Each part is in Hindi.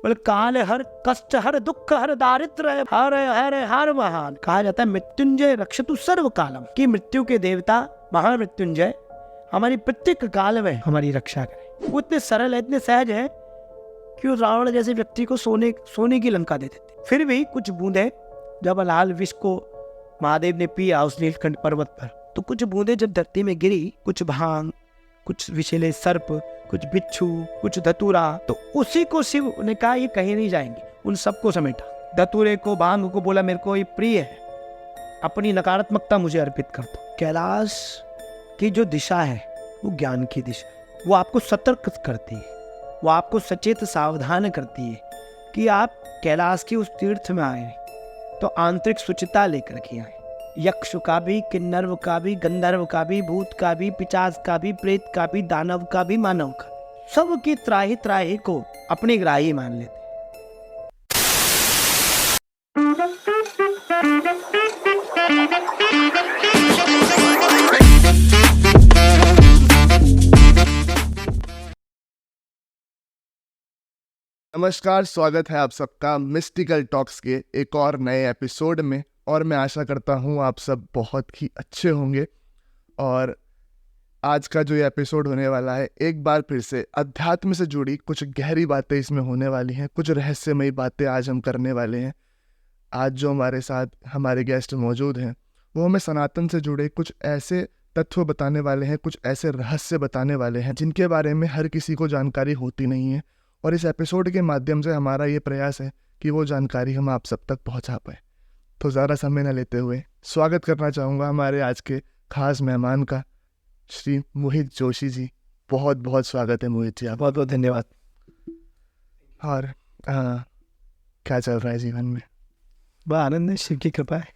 बोले काल हर, कष्ट हर, दुख हर, दारिद्र्य हर हर हर महान। कहा जाता है मृत्युंजय रक्षतु सर्व कालम, कि मृत्यु के देवता महामृत्युंजय हमारी प्रत्येक काल में हमारी रक्षा करें। वो इतने सरल है, इतने सहज है कि उस रावण जैसे व्यक्ति को सोने की लंका दे देते। फिर भी कुछ बूंदे जब लाल विष को महादेव ने पिया उस नीलकंठ पर्वत पर, तो कुछ बूंदे जब धरती में गिरी, कुछ भांग, कुछ विषैले सर्प, कुछ बिच्छू, कुछ धतूरा, तो उसी को शिव ने कहा ये कहीं नहीं जाएंगे, उन सबको समेटा। धतूरे को, भांग को बोला मेरे को ये प्रिय है, अपनी नकारात्मकता मुझे अर्पित कर दो। कैलाश की जो दिशा है वो ज्ञान की दिशा है, वो आपको सतर्क करती है, वो आपको सचेत सावधान करती है कि आप कैलाश की उस तीर्थ में आए तो आंतरिक शुचिता लेकर के आए। यक्ष का भी, किन्नर का भी, गंधर्व का भी, भूत का भी, पिशाच का भी, प्रेत का भी, दानव का भी, मानव का भी, सबकी त्राही त्राही को अपने ग्राही मान लेते। नमस्कार, स्वागत है आप सबका मिस्टिकल टॉक्स के एक और नए एपिसोड में। और मैं आशा करता हूँ आप सब बहुत ही अच्छे होंगे। और आज का जो ये एपिसोड होने वाला है, एक बार फिर से अध्यात्म से जुड़ी कुछ गहरी बातें इसमें होने वाली हैं, कुछ रहस्यमयी बातें आज हम करने वाले हैं। आज जो हमारे साथ हमारे गेस्ट मौजूद हैं वो हमें सनातन से जुड़े कुछ ऐसे तत्व बताने वाले हैं, कुछ ऐसे रहस्य बताने वाले हैं जिनके बारे में हर किसी को जानकारी होती नहीं है। और इस एपिसोड के माध्यम से हमारा ये प्रयास है कि वो जानकारी हम आप सब तक पहुंचा पाए। तो ज़्यादा समय न लेते हुए स्वागत करना चाहूँगा हमारे आज के खास मेहमान का, श्री मोहित जोशी जी। बहुत बहुत स्वागत है मोहित जी, आप। बहुत बहुत धन्यवाद। और क्या चल रहा है जीवन में? बड़ा आनंद है, शिव की कृपा है।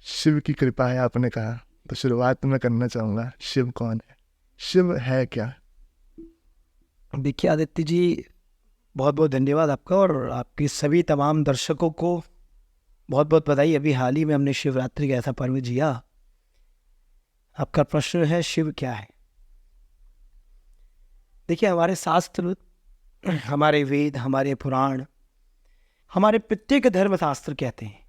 शिव की कृपा है आपने कहा, तो शुरुआत में करना चाहूँगा, शिव कौन है, शिव है क्या? देखिए आदित्य जी, बहुत बहुत धन्यवाद आपका, और आपके सभी तमाम दर्शकों को बहुत बहुत बधाई। अभी हाल ही में हमने शिवरात्रि का ऐसा पर्व जिया। आपका प्रश्न है शिव क्या है। देखिए हमारे शास्त्र, हमारे वेद, हमारे पुराण, हमारे प्रत्येक धर्म शास्त्र कहते हैं,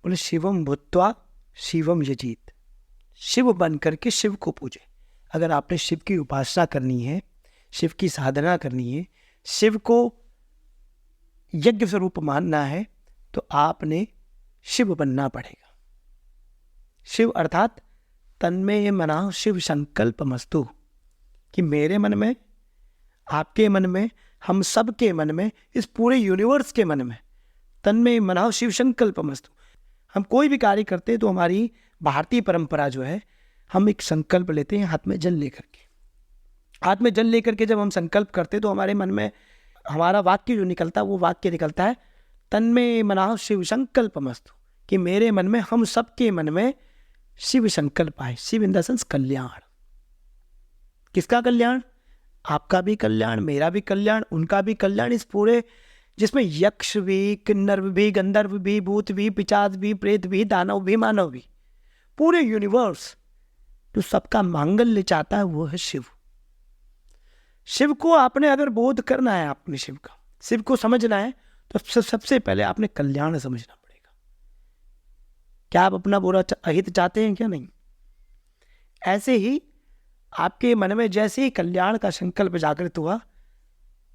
बोले शिवम भूत्वा शिवम यजीत, शिव बन करके शिव को पूजे। अगर आपने शिव की उपासना करनी है, शिव की साधना करनी है, शिव को यज्ञ स्वरूप मानना है, तो आपने शिव बनना पड़ेगा। शिव अर्थात तन्मय मना शिव संकल्प मस्तु, कि मेरे मन में, आपके मन में, हम सब के मन में, इस पूरे यूनिवर्स के मन में तन्मय मना शिव संकल्प मस्तु। हम कोई भी कार्य करते हैं तो हमारी भारतीय परंपरा जो है, हम एक संकल्प लेते हैं हाथ में जल लेकर के। हाथ में जल लेकर के जब हम संकल्प करते तो हमारे मन में हमारा वाक्य जो निकलता है, वो वाक्य निकलता है तन्मय मना शिव संकल्प मस्तु, कि मेरे मन में, हम सबके मन में शिव संकल्प आए। शिव इन द सेंस कल्याण। किसका कल्याण? आपका भी कल्याण, मेरा भी कल्याण, उनका भी कल्याण। इस पूरे जिसमें यक्ष भी, किन्नर भी, गंधर्व भी, भूत भी, पिशाच भी, प्रेत भी, दानव भी, मानव भी, पूरे यूनिवर्स जो सबका मांगल्य चाहता है वो है शिव। शिव को आपने अगर बोध करना है, आपने शिव का, शिव को समझना है, तो सबसे पहले आपने कल्याण समझना पड़ेगा। क्या आप अपना बुरा अहित चाहते हैं क्या? नहीं। ऐसे ही आपके मन में जैसे ही कल्याण का संकल्प जागृत हुआ,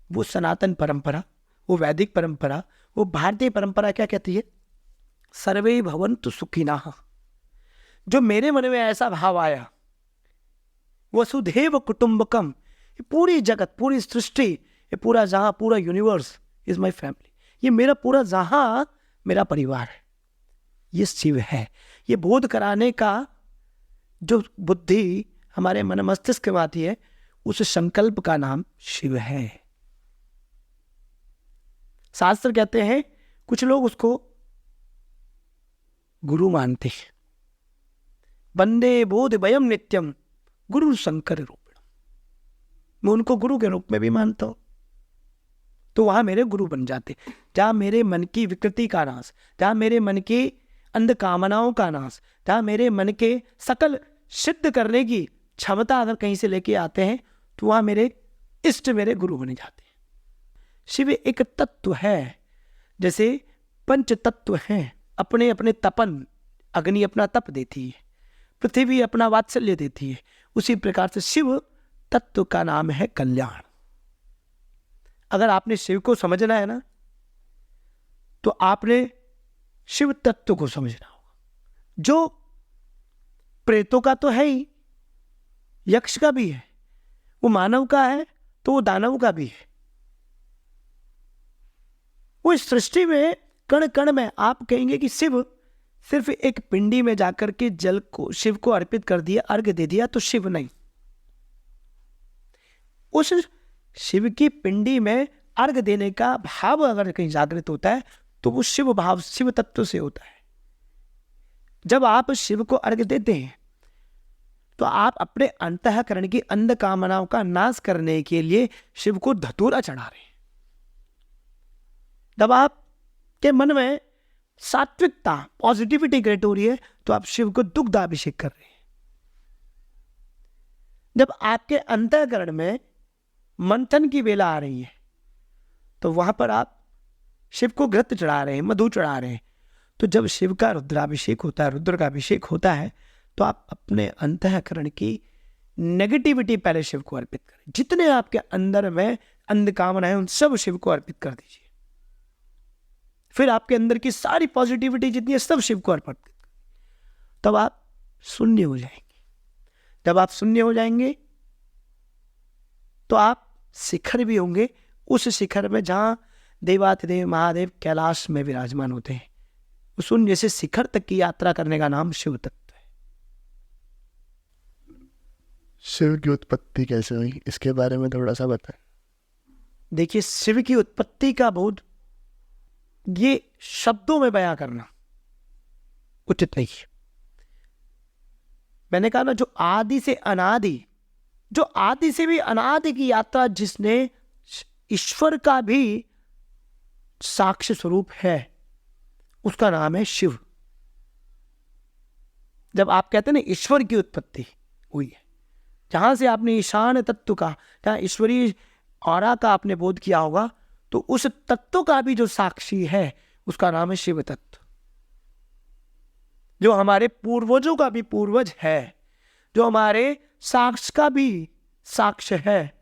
वो सनातन परंपरा, वो वैदिक परंपरा, वो भारतीय परंपरा क्या कहती है? सर्वे भवन्तु सुखिनः। जो मेरे मन में ऐसा भाव आया, वसुधैव कुटुंबकम, पूरी जगत, पूरी सृष्टि, ये पूरा जहां, पूरा यूनिवर्स इज माय फैमिली, ये मेरा पूरा जहां मेरा परिवार है, ये शिव है। ये बोध कराने का जो बुद्धि हमारे मन मस्तिष्क में आती है, उस संकल्प का नाम शिव है। शास्त्र कहते हैं, कुछ लोग उसको गुरु मानते हैं। वंदे बोध वयम नित्यम गुरु शंकर रूप, मैं उनको गुरु के रूप में भी मानता हूं, तो वहां मेरे गुरु बन जाते। जहां मेरे मन की विकृति का नाश, जहां मेरे मन की अंध कामनाओं का नाश, जहां मेरे मन के सकल सिद्ध करने की क्षमता अगर कहीं से लेके आते हैं, तो वहां मेरे इष्ट, मेरे गुरु बने जाते हैं। शिव एक तत्व है। जैसे पंच तत्व हैं, अपने अपने तपन, अग्नि अपना तप देती है, पृथ्वी अपना वात्सल्य देती है, उसी प्रकार से शिव तत्व का नाम है कल्याण। अगर आपने शिव को समझना है ना, तो आपने शिव तत्व को समझना होगा, जो प्रेतों का तो है ही, यक्ष का भी है, वो मानव का है तो वो दानव का भी है। वो इस सृष्टि में कण कण में, आप कहेंगे कि शिव सिर्फ एक पिंडी में जाकर के जल को शिव को अर्पित कर दिया, अर्घ्य दे दिया तो शिव नहीं। उस शिव की पिंडी में अर्घ्य देने का भाव अगर कहीं जागृत होता है तो वो शिव भाव, शिव तत्व से होता है। जब आप शिव को अर्घ्य देते हैं तो आप अपने अंतःकरण की अंध कामनाओं का नाश करने के लिए शिव को धतूरा चढ़ा रहे हैं। जब आपके मन में सात्विकता, पॉजिटिविटी ग्रेट हो रही है तो आप शिव को दुग्धाभिषेक कर रहे हैं। जब आपके अंतःकरण में मंथन की वेला आ रही है तो वहां पर आप शिव को घृत चढ़ा रहे हैं, मधु चढ़ा रहे हैं। तो जब शिव का रुद्राभिषेक होता है, रुद्र का अभिषेक होता है, तो आप अपने अंतःकरण की नेगेटिविटी पहले शिव को अर्पित करें। जितने आपके अंदर में अंध कामना है उन सब शिव को अर्पित कर दीजिए। फिर आपके अंदर की सारी पॉजिटिविटी जितनी है सब शिव को अर्पित करें। तब आप शून्य हो जाएंगे। जब आप शून्य हो जाएंगे तो आप शिखर भी होंगे, उस शिखर में जहां देवातिदेव महादेव कैलाश में विराजमान होते हैं। उस शून्य से शिखर तक की यात्रा करने का नाम शिव तत्व है। शिव की उत्पत्ति कैसे हुई, इसके बारे में थोड़ा सा बताएं। देखिए, शिव की उत्पत्ति का बहुत ये शब्दों में बयां करना उचित नहीं है। मैंने कहा ना, जो आदि से अनादि, जो आदि से भी अनादि की यात्रा जिसने ईश्वर का भी साक्ष्य स्वरूप है, उसका नाम है शिव। जब आप कहते हैं ना ईश्वर की उत्पत्ति हुई है, जहां से आपने ईशान तत्व का, जहां ईश्वरीय औरा का आपने बोध किया होगा, तो उस तत्व का भी जो साक्षी है उसका नाम है शिव तत्व। जो हमारे पूर्वजों का भी पूर्वज है, जो हमारे साक्ष्य का भी साक्ष्य है,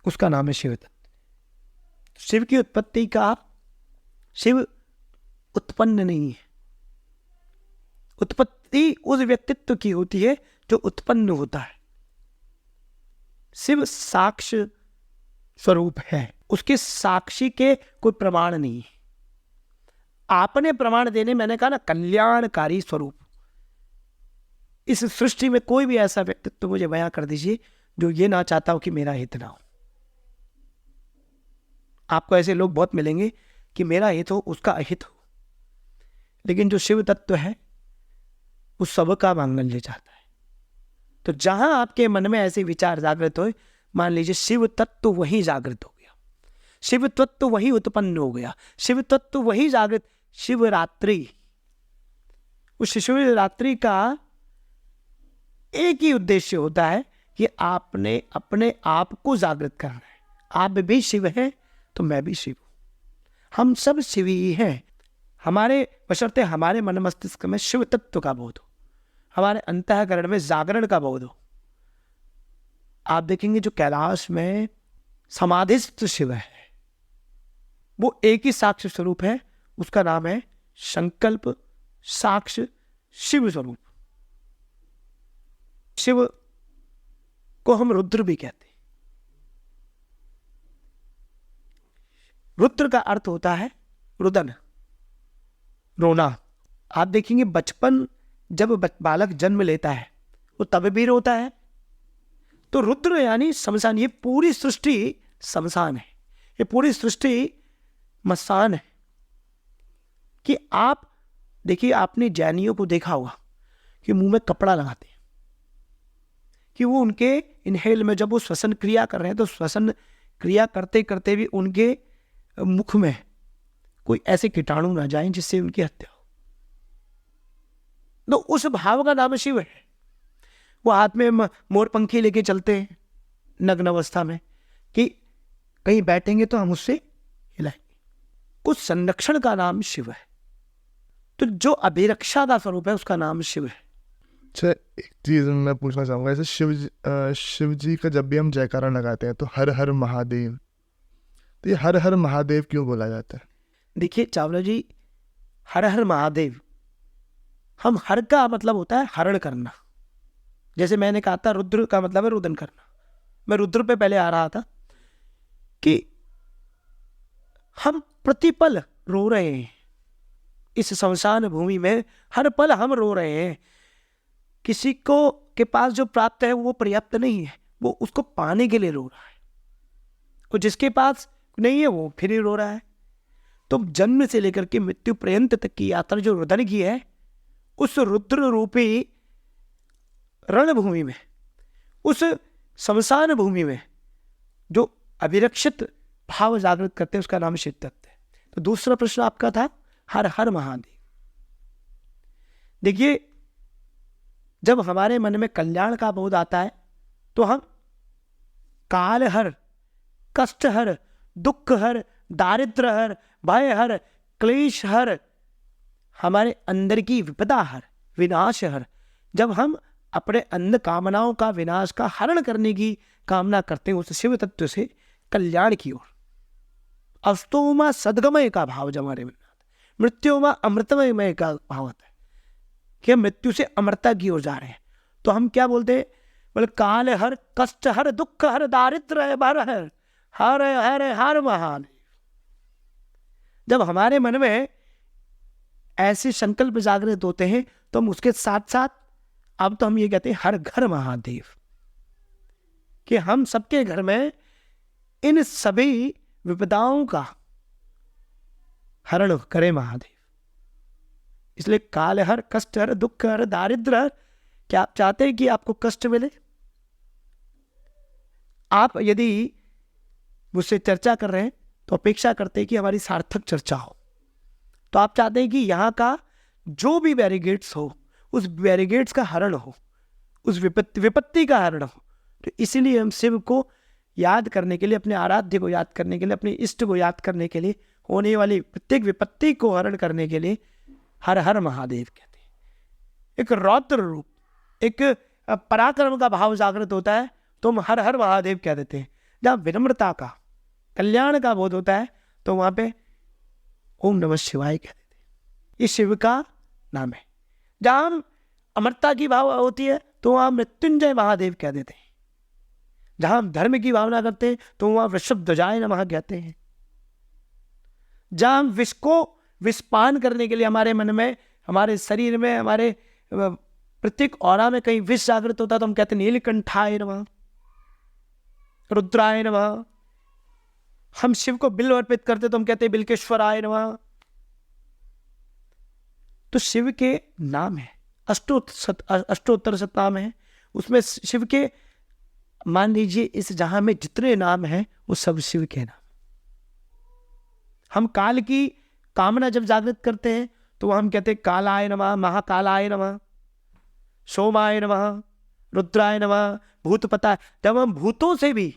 उसका नाम है शिव तत्व। शिव की उत्पत्ति का, शिव उत्पन्न नहीं है। उत्पत्ति उस व्यक्तित्व की होती है जो उत्पन्न होता है। शिव साक्ष्य स्वरूप है, उसके साक्षी के कोई प्रमाण नहीं है। आपने प्रमाण देने, मैंने कहा ना, कल्याणकारी स्वरूप। इस सृष्टि में कोई भी ऐसा व्यक्तित्व मुझे बयां कर दीजिए जो ये ना चाहता हो कि मेरा हित ना हो। आपको ऐसे लोग बहुत मिलेंगे कि मेरा हित हो, उसका अहित हो। लेकिन जो शिव तत्व है वो सबका मांगल्य चाहता है। तो जहां आपके मन में ऐसे विचार जागृत हो, मान लीजिए शिव तत्व वहीं जागृत हो गया, शिव तत्व वहीं उत्पन्न हो गया, शिव तत्व वहीं जागृत। शिवरात्रि, उस शिवरात्रि का एक ही उद्देश्य होता है कि आपने अपने आप को जागृत करना है। आप भी शिव हैं तो मैं भी शिव हूं, हम सब शिव ही हैं। हमारे बशर्ते हमारे मन मस्तिष्क में शिव तत्व का बोध हो, हमारे अंतःकरण में जागरण का बोध हो। आप देखेंगे जो कैलाश में समाधिस्थ शिव है वो एक ही साक्ष्य स्वरूप है, उसका नाम है संकल्प साक्ष्य शिव स्वरूप। शिव को हम रुद्र भी कहते हैं। रुद्र का अर्थ होता है रुदन, रोना। आप देखेंगे बचपन जब बालक जन्म लेता है वो तब भी रोता है। तो रुद्र यानी शमशान। ये पूरी सृष्टि शमशान है, ये पूरी सृष्टि मसान है। कि आप देखिए, आपने जैनियों को देखा होगा कि मुंह में कपड़ा लगाते हैं, कि वो उनके इनहेल में, जब वो श्वसन क्रिया कर रहे हैं तो श्वसन क्रिया करते करते भी उनके मुख में कोई ऐसे कीटाणु ना जाए जिससे उनकी हत्या हो। तो उस भाव का नाम शिव है। वो हाथ में मोर पंखी लेके चलते हैं नग्न अवस्था में, कि कहीं बैठेंगे तो हम उससे हिलाएंगे। उस संरक्षण का नाम शिव है। तो जो अभिरक्षा का स्वरूप है उसका नाम शिव है। अच्छा, एक चीज मैं पूछना चाहूंगा, जैसे शिव जी का जब भी हम जयकारा लगाते हैं तो हर हर महादेव, तो ये हर हर महादेव क्यों बोला जाता है? देखिए चावला जी, हर हर महादेव, हम हर का मतलब होता है हरण करना। जैसे मैंने कहा था रुद्र का मतलब है रुदन करना। मैं रुद्र पे पहले आ रहा था कि हम प्रतिपल रो रहे हैं इस शमशान भूमि में, हर पल हम रो रहे हैं। किसी को के पास जो प्राप्त है वो पर्याप्त नहीं है, वो उसको पाने के लिए रो रहा है। और जिसके पास नहीं है वो फिर ही रो रहा है। तो जन्म से लेकर के मृत्यु पर्यंत तक की यात्रा जो रुदन की है, उस रुद्र रूपी रणभूमि में, उस शमशान भूमि में जो अभिरक्षित भाव जागृत करते हैं उसका नाम शिव तत्व है। तो दूसरा प्रश्न आपका था हर हर महादेव। देखिए, जब हमारे मन में कल्याण का बोध आता है तो हम काल हर, कष्ट हर, दुख हर, दारिद्र हर, भय हर, क्लेश हर, हमारे अंदर की विपदा हर, विनाश हर, जब हम अपने अंध कामनाओं का विनाश का हरण करने की कामना करते हैं उस शिव तत्व से कल्याण की ओर, अस्तोमा सदगमय का भाव जब हमारे में आता है, मृत्युमा अमृतमय का भाव आता है कि हम मृत्यु से अमरता की ओर जा रहे हैं, तो हम क्या बोलते हैं? बोले काल हर, कष्ट हर, दुख हर, दारिद्र भर हर, हर हर हर महादेव। जब हमारे मन में ऐसे संकल्प जागृत होते हैं तो हम उसके साथ साथ अब तो हम ये कहते हैं हर घर महादेव, कि हम सबके घर में इन सभी विपदाओं का हरण करे महादेव। इसलिए काल हर, कष्ट हर, दुख हर, दारिद्र हर। क्या आप चाहते हैं कि आपको कष्ट मिले? आप यदि मुझसे चर्चा कर रहे हैं तो अपेक्षा करते हैं कि हमारी सार्थक चर्चा हो। तो आप चाहते हैं कि यहाँ का जो भी बैरिगेट्स हो उस बैरिगेट्स का हरण हो, उस विपत्ति का हरण हो। तो इसीलिए हम शिव को याद करने के लिए, अपने आराध्य को याद करने के लिए, अपने इष्ट को याद करने के लिए, होने वाली प्रत्येक विपत्ति को हरण करने के लिए हर हर महादेव कहते हैं। एक रौद्र रूप, एक पराक्रम का भाव जागृत होता है तो हम हर हर महादेव कह देते हैं। जहाँ विनम्रता का, कल्याण का बोध होता है तो वहां पे ओम नमः शिवाय कह देते हैं। ये शिव का नाम है। जहाँ अमरता की भाव होती है तो वहां मृत्युंजय महादेव कह देते हैं। जहां हम धर्म की भावना करते हैं तो वहां वृषभध्वजाय नमः कहते हैं। जहां हम विष को विषपान करने के लिए हमारे मन में, हमारे शरीर में, हमारे प्रत्येक औरा में कहीं विष जागृत होता है तो हम कहते हैं नीलकंठाय नमः, रुद्राय नमः। हम शिव को बिल्व अर्पित करते तो हम कहते हैं बिल्केश्वराय नमः। तो शिव के नाम है, अष्टोत्तर शत नाम है। उसमें शिव के मान लीजिए इस जहां में जितने नाम हैं वो सब शिव के नाम। हम काल की कामना जब जागृत करते हैं तो हम कहते हैं कालाय नमः, महाकालाय नमः, सोमाय नमः, रुद्राय नमः, भूतपता। जब हम भूतों से भी,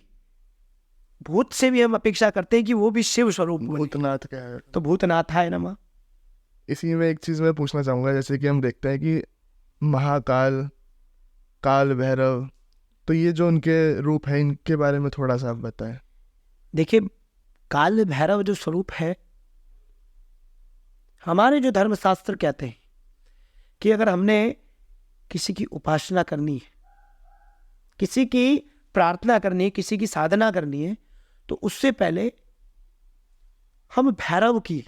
भूत से भी हम अपेक्षा करते हैं कि वो भी शिव स्वरूप बने, भूतनाथ क्या है? तो भूतनाथाय नमः। इसी में एक चीज मैं पूछना चाहूंगा, जैसे कि हम देखते हैं कि महाकाल, काल भैरव, तो ये जो उनके रूप है इनके बारे में थोड़ा सा आप बताएं। देखिए, काल भैरव जो स्वरूप है, हमारे जो धर्मशास्त्र कहते हैं कि अगर हमने किसी की उपासना करनी है, किसी की प्रार्थना करनी है, किसी की साधना करनी है, तो उससे पहले हम भैरव की,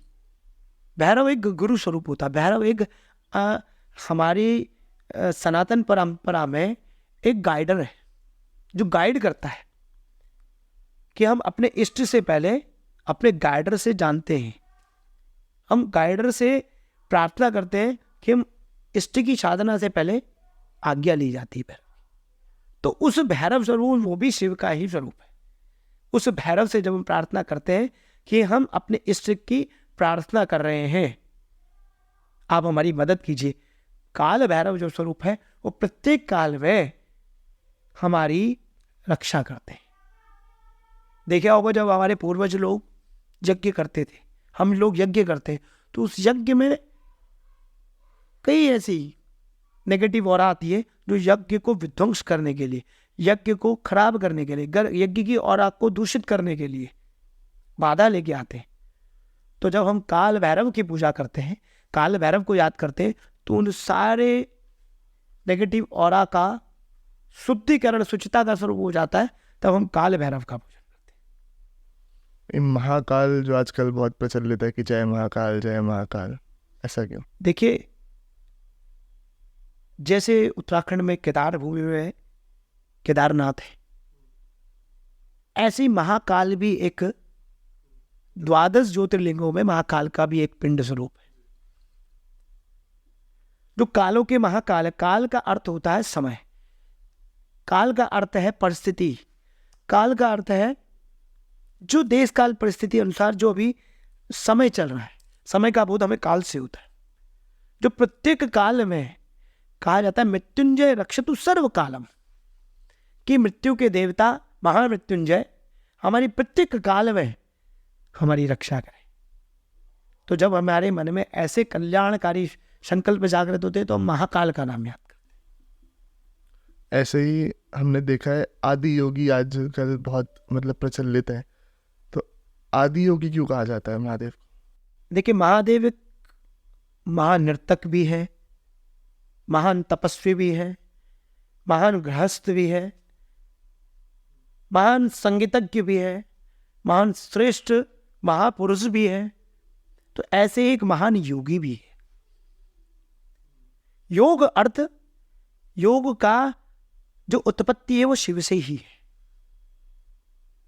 भैरव एक गुरु स्वरूप होता है। भैरव एक हमारी सनातन परंपरा में एक गाइडर है जो गाइड करता है कि हम अपने इष्ट से पहले अपने गाइडर से जानते हैं। हम गाइडर से प्रार्थना करते हैं कि हम इष्ट की साधना से पहले आज्ञा ली जाती है। तो उस भैरव स्वरूप, वो भी शिव का ही स्वरूप है। उस भैरव से जब हम प्रार्थना करते हैं कि हम अपने इष्ट की प्रार्थना कर रहे हैं, आप हमारी मदद कीजिए। काल भैरव जो स्वरूप है वो प्रत्येक काल में हमारी रक्षा करते हैं। देखा होगा जब हमारे पूर्वज लोग यज्ञ करते थे, हम लोग यज्ञ करते हैं, तो उस यज्ञ में कई ऐसी नेगेटिव ऑरा आती है जो यज्ञ को विध्वंस करने के लिए, यज्ञ को खराब करने के लिए, यज्ञ की ऑरा को दूषित करने के लिए बाधा लेके आते हैं। तो जब हम काल भैरव की पूजा करते हैं, काल भैरव को याद करते हैं, तो उन सारे नेगेटिव ऑरा का शुद्धिकरण, शुचिता का स्वरूप हो जाता है। तब हम काल भैरव का पूजन करते हैं। महाकाल जो आजकल बहुत प्रचलित है कि जय महाकाल जय महाकाल, ऐसा क्यों? देखिए, जैसे उत्तराखंड में केदार भूमि में केदारनाथ है, ऐसे ही महाकाल भी एक 12 ज्योतिर्लिंगों में महाकाल का भी एक पिंड स्वरूप है। जो कालों के महाकाल है, काल का अर्थ होता है समय, काल का अर्थ है परिस्थिति, काल का अर्थ है जो देश काल परिस्थिति अनुसार जो अभी समय चल रहा है, समय का बोध हमें काल से होता है। जो प्रत्येक काल में कहा जाता है मृत्युंजय रक्षतु सर्व कालम, कि मृत्यु के देवता महामृत्युंजय हमारी प्रत्येक काल में हमारी रक्षा करें। तो जब हमारे मन में ऐसे कल्याणकारी संकल्प जागृत होते हैं तो हम महाकाल का नाम याद करते हैं। ऐसे ही हमने देखा है आदि योगी आजकल बहुत प्रचलित है, तो आदि योगी क्यों कहा जाता है महादेव? देखिए, महादेव एक महान नर्तक भी है, महान तपस्वी भी है, महान गृहस्थ भी है, महान संगीतज्ञ भी है, महान श्रेष्ठ महापुरुष भी है, तो ऐसे एक महान योगी भी है। योग अर्थ, योग का जो उत्पत्ति है वो शिव से ही है।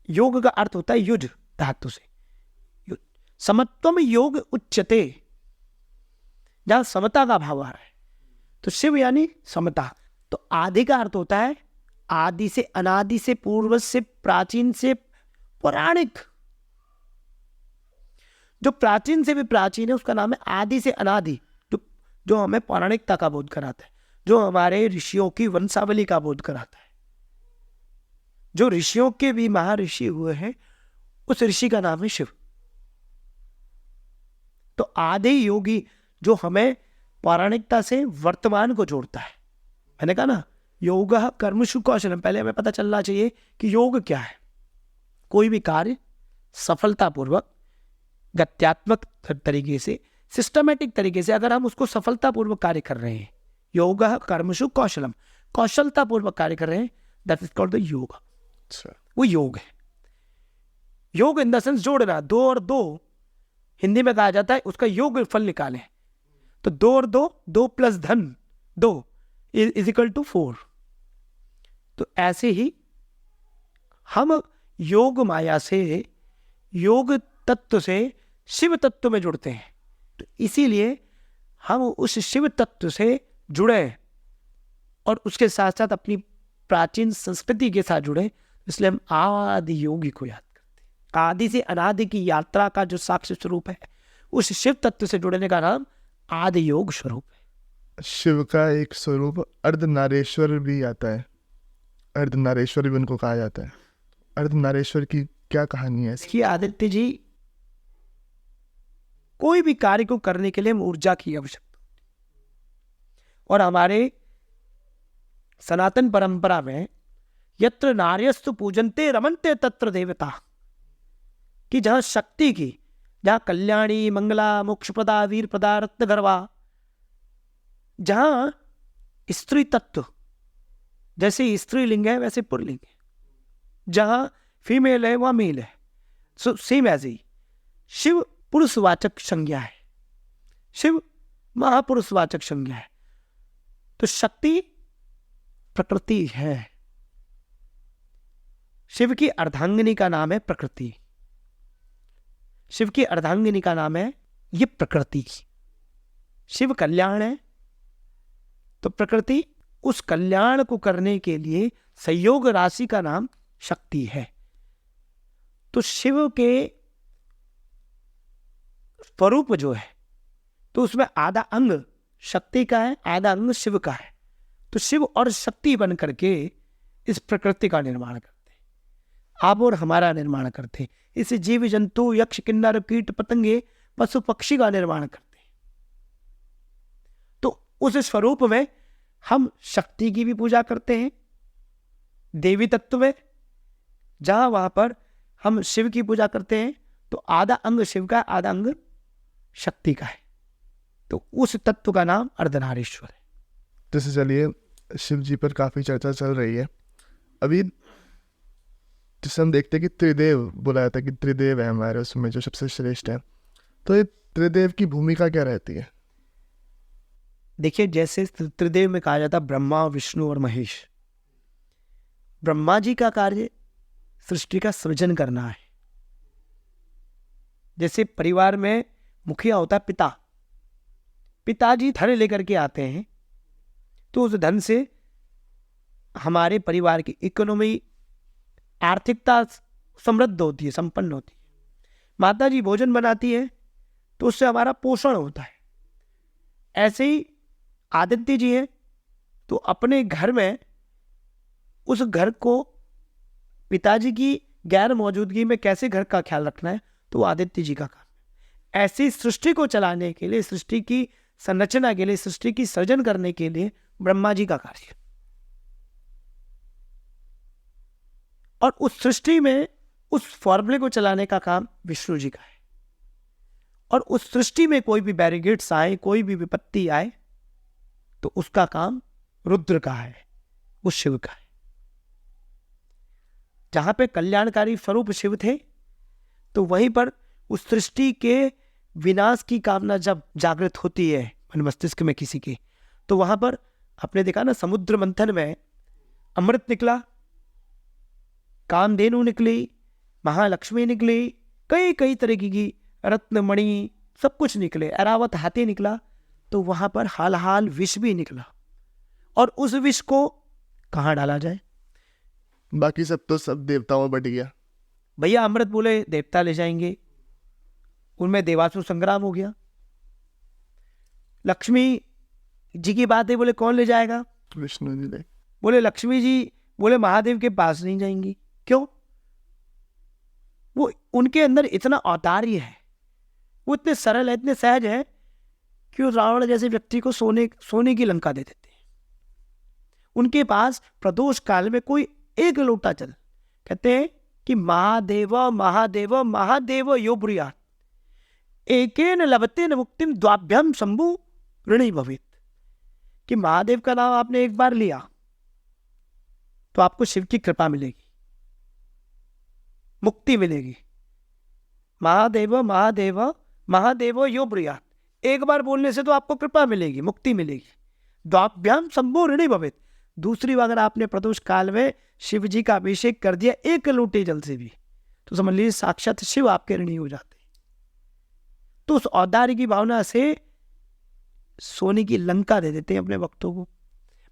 योग का अर्थ होता है युज धातु से, समत्वम योग उच्यते, जहां समता का भाव आ रहा है, तो शिव यानी समता। तो आदि का अर्थ होता है आदि से, अनादि से, पूर्व से, प्राचीन से पौराणिक। जो प्राचीन से भी प्राचीन है उसका नाम है आदि से अनादि, जो हमें पौराणिकता का बोध कराता है, जो हमारे ऋषियों की वंशावली का बोध कराता है। जो ऋषियों के भी महर्षि हुए हैं उस ऋषि का नाम है शिव। तो आदि योगी जो हमें पौराणिकता से वर्तमान को जोड़ता है। मैंने कहा ना, योग कर्मसु कौशलम, पहले हमें पता चलना चाहिए कि योग क्या है। कोई भी कार्य सफलतापूर्वक, गत्यात्मक तरीके से, सिस्टमेटिक तरीके से अगर हम उसको सफलतापूर्वक कार्य कर रहे हैं, योग कर्मसु कौशलम, कौशलतापूर्वक कार्य कर रहे हैं, दैट इज कॉल्ड द योग। वो योग है। योग इन द सेंस जोड़ना, 2 और 2 हिंदी में कहा जाता है उसका योग फल निकालें। तो 2 और 2, 2 प्लस धन 2 इज इक्वल टू 4। तो ऐसे ही हम योग माया से, योग तत्व से शिव तत्व में जुड़ते हैं। तो इसीलिए हम उस शिव तत्व से जुड़े और उसके साथ साथ अपनी प्राचीन संस्कृति के साथ जुड़े, इसलिए हम आदि योगी को याद करते हैं। आदि से अनादि की यात्रा का जो साक्ष्य स्वरूप है, उस शिव तत्व से जुड़ने का नाम आदि योग स्वरूप है। शिव का एक स्वरूप अर्धनारेश्वर भी आता है, अर्धनारेश्वर भी उनको कहा जाता है। अर्धनारेश्वर की क्या कहानी है? इसकी आदित्य जी, कोई भी कार्य को करने के लिए ऊर्जा की आवश्यकता होती है। और हमारे सनातन परंपरा में यत्र नार्यस्तु पूजन्ते रमन्ते तत्र देवता, कि जहां शक्ति की, जहां कल्याणी मंगला मोक्षप्रदा वीरप्रदा रत्नगर्वा, जहां स्त्री तत्व, जैसे स्त्रीलिंग है वैसे पुल्लिंग है, जहां फीमेल है वहां मेल है, सो सेम एज ही शिव पुरुषवाचक संज्ञा है, शिव महापुरुषवाचक संज्ञा है। तो शक्ति प्रकृति है। शिव की अर्धांगिनी का नाम है प्रकृति, शिव की अर्धांगिनी का नाम है ये प्रकृति। शिव कल्याण है, तो प्रकृति उस कल्याण को करने के लिए संयोग राशि का नाम शक्ति है। तो शिव के स्वरूप जो है, तो उसमें आधा अंग शक्ति का है, आधा अंग शिव का है। तो शिव और शक्ति बन करके इस प्रकृति का निर्माण करते हैं। आप और हमारा निर्माण करते हैं। इसे जीव जंतु यक्ष किन्नर कीट पतंगे पशु पक्षी का निर्माण करते हैं। तो उस स्वरूप में हम शक्ति की भी पूजा करते हैं, देवी तत्व में। जहां वहां पर हम शिव की पूजा करते हैं तो आधा अंग शिव का, आधा अंग शक्ति का है। तो उस तत्व का नाम अर्धनारीश्वर है। जैसे चलिए शिव जी पर काफ़ी चर्चा चल रही है अभी। जैसे हम देखते हैं कि त्रिदेव बोला जाता है कि त्रिदेव है हमारे उसमें जो सबसे श्रेष्ठ है, तो ये त्रिदेव की भूमिका क्या रहती है? देखिए, जैसे त्रिदेव में कहा जाता है ब्रह्मा विष्णु और महेश। ब्रह्मा जी का कार्य सृष्टि का सृजन करना है। जैसे परिवार में मुखिया होता है पिता, पिताजी धन लेकर के आते हैं तो उस धन से हमारे परिवार की इकोनॉमी, आर्थिकता समृद्ध होती है, संपन्न होती है। माता जी भोजन बनाती है तो उससे हमारा पोषण होता है। ऐसे ही आदित्य जी हैं तो अपने घर में उस घर को पिताजी की गैर मौजूदगी में कैसे घर का ख्याल रखना है, तो आदित्य जी का काम है। ऐसी सृष्टि को चलाने के लिए, सृष्टि की संरचना के लिए, सृष्टि की सृजन करने के लिए ब्रह्मा जी का कार्य। और उस सृष्टि में उस फॉर्मूले को चलाने का काम विष्णु जी का है। और उस सृष्टि में कोई भी बैरिगेड्स आए, कोई भी विपत्ति आए, तो उसका काम रुद्र का है, वो शिव का है। जहां पे कल्याणकारी स्वरूप शिव थे, तो वहीं पर उस सृष्टि के विनाश की कामना जब जागृत होती है मन मस्तिष्क में किसी के, तो वहां पर आपने देखा ना, समुद्र मंथन में अमृत निकला, कामधेनु निकली, महालक्ष्मी निकली, कई कई तरीके की रत्नमणि सब कुछ निकले, ऐरावत हाथी निकला, तो वहां पर हाल हाल विष भी निकला। और उस विष को कहाँ डाला जाए? बाकी सब तो सब देवताओं में बट गया। भैया अमृत बोले देवता ले जाएंगे, उनमें देवासुर संग्राम हो गया। लक्ष्मी जी की बात है, बोले कौन ले जाएगा? विष्णु जी ले। बोले लक्ष्मी जी, बोले महादेव के पास नहीं जाएंगी। क्यों? वो उनके अंदर इतना औदार्य है, वो इतने सरल है, इतने सहज है कि वो रावण जैसे व्यक्ति को सोने की लंका दे देते हैं। उनके पास प्रदोष काल में कोई एक लोटा जल, कहते हैं कि महादेव महादेव महादेव यो ब्रूयात्, एकेन लभतेन मुक्तिम द्वाभ्याम शंभु ऋणी भवेत्। कि महादेव का नाम आपने एक बार लिया तो आपको शिव की कृपा मिलेगी, मुक्ति मिलेगी। महादेव महादेव महादेव यो ब्रूयात्, एक बार बोलने से तो आपको कृपा मिलेगी, मुक्ति मिलेगी। द्वाभ्याम शंभु ऋणी भवेत्, दूसरी बार अगर आपने प्रदोष काल में शिव जी का अभिषेक कर दिया एक लोटे जल से भी, तो समझ लीजिए साक्षात शिव आपके ऋणी हो जाते। तो उस औदार्य की भावना से सोने की लंका दे देते हैं अपने भक्तों को।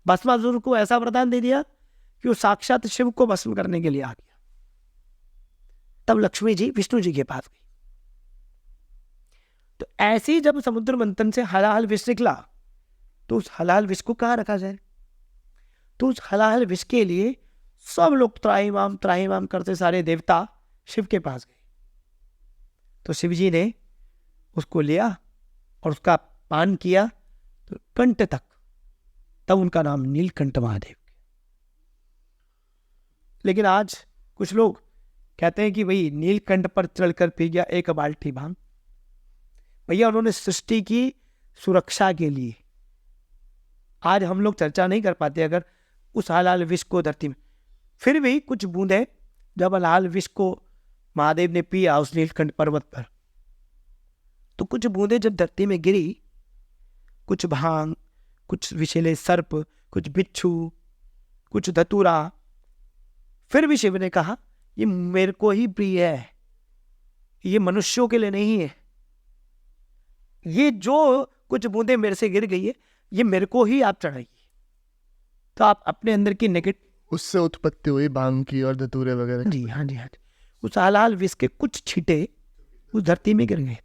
भस्मासुर को ऐसा वरदान दे दिया कि वो साक्षात शिव को भस्म करने के लिए आ गया। तब लक्ष्मी जी विष्णु जी के पास गई। तो ऐसे ही जब समुद्र मंथन से हलाहल विष निकला, तो उस हलाहल विष को कहाँ रखा जाए? तो उस हलाहल विष के लिए सब लोग त्राहिमाम करते सारे देवता शिव के पास गए। तो शिव जी ने उसको लिया और उसका पान किया तो कंठ तक, तब उनका नाम नीलकंठ महादेव। लेकिन आज कुछ लोग कहते हैं कि भाई नीलकंठ पर चढ़कर पी गया एक बाल्टी भांग। भैया उन्होंने सृष्टि की सुरक्षा के लिए, आज हम लोग चर्चा नहीं कर पाते अगर उस हलाल विष को धरती में, फिर भी कुछ बूंदें जब हलाल विष को महादेव ने पिया उस नीलकंठ पर्वत पर, तो कुछ बूंदें जब धरती में गिरी, कुछ भांग, कुछ विषैले सर्प, कुछ बिच्छू, कुछ धतूरा, फिर भी शिव ने कहा ये मेरे को ही प्रिय है, ये मनुष्यों के लिए नहीं है। ये जो कुछ बूंदें मेरे से गिर गई है ये मेरे को ही आप चढ़ाइए। तो आप अपने अंदर की नेगेटिव, उससे उत्पत्ति हुई भांग की और धतूरे वगैरह। जी हाँ जी हाँ जी, उस हलाल विष के कुछ छींटे उस धरती में गिर गए थे।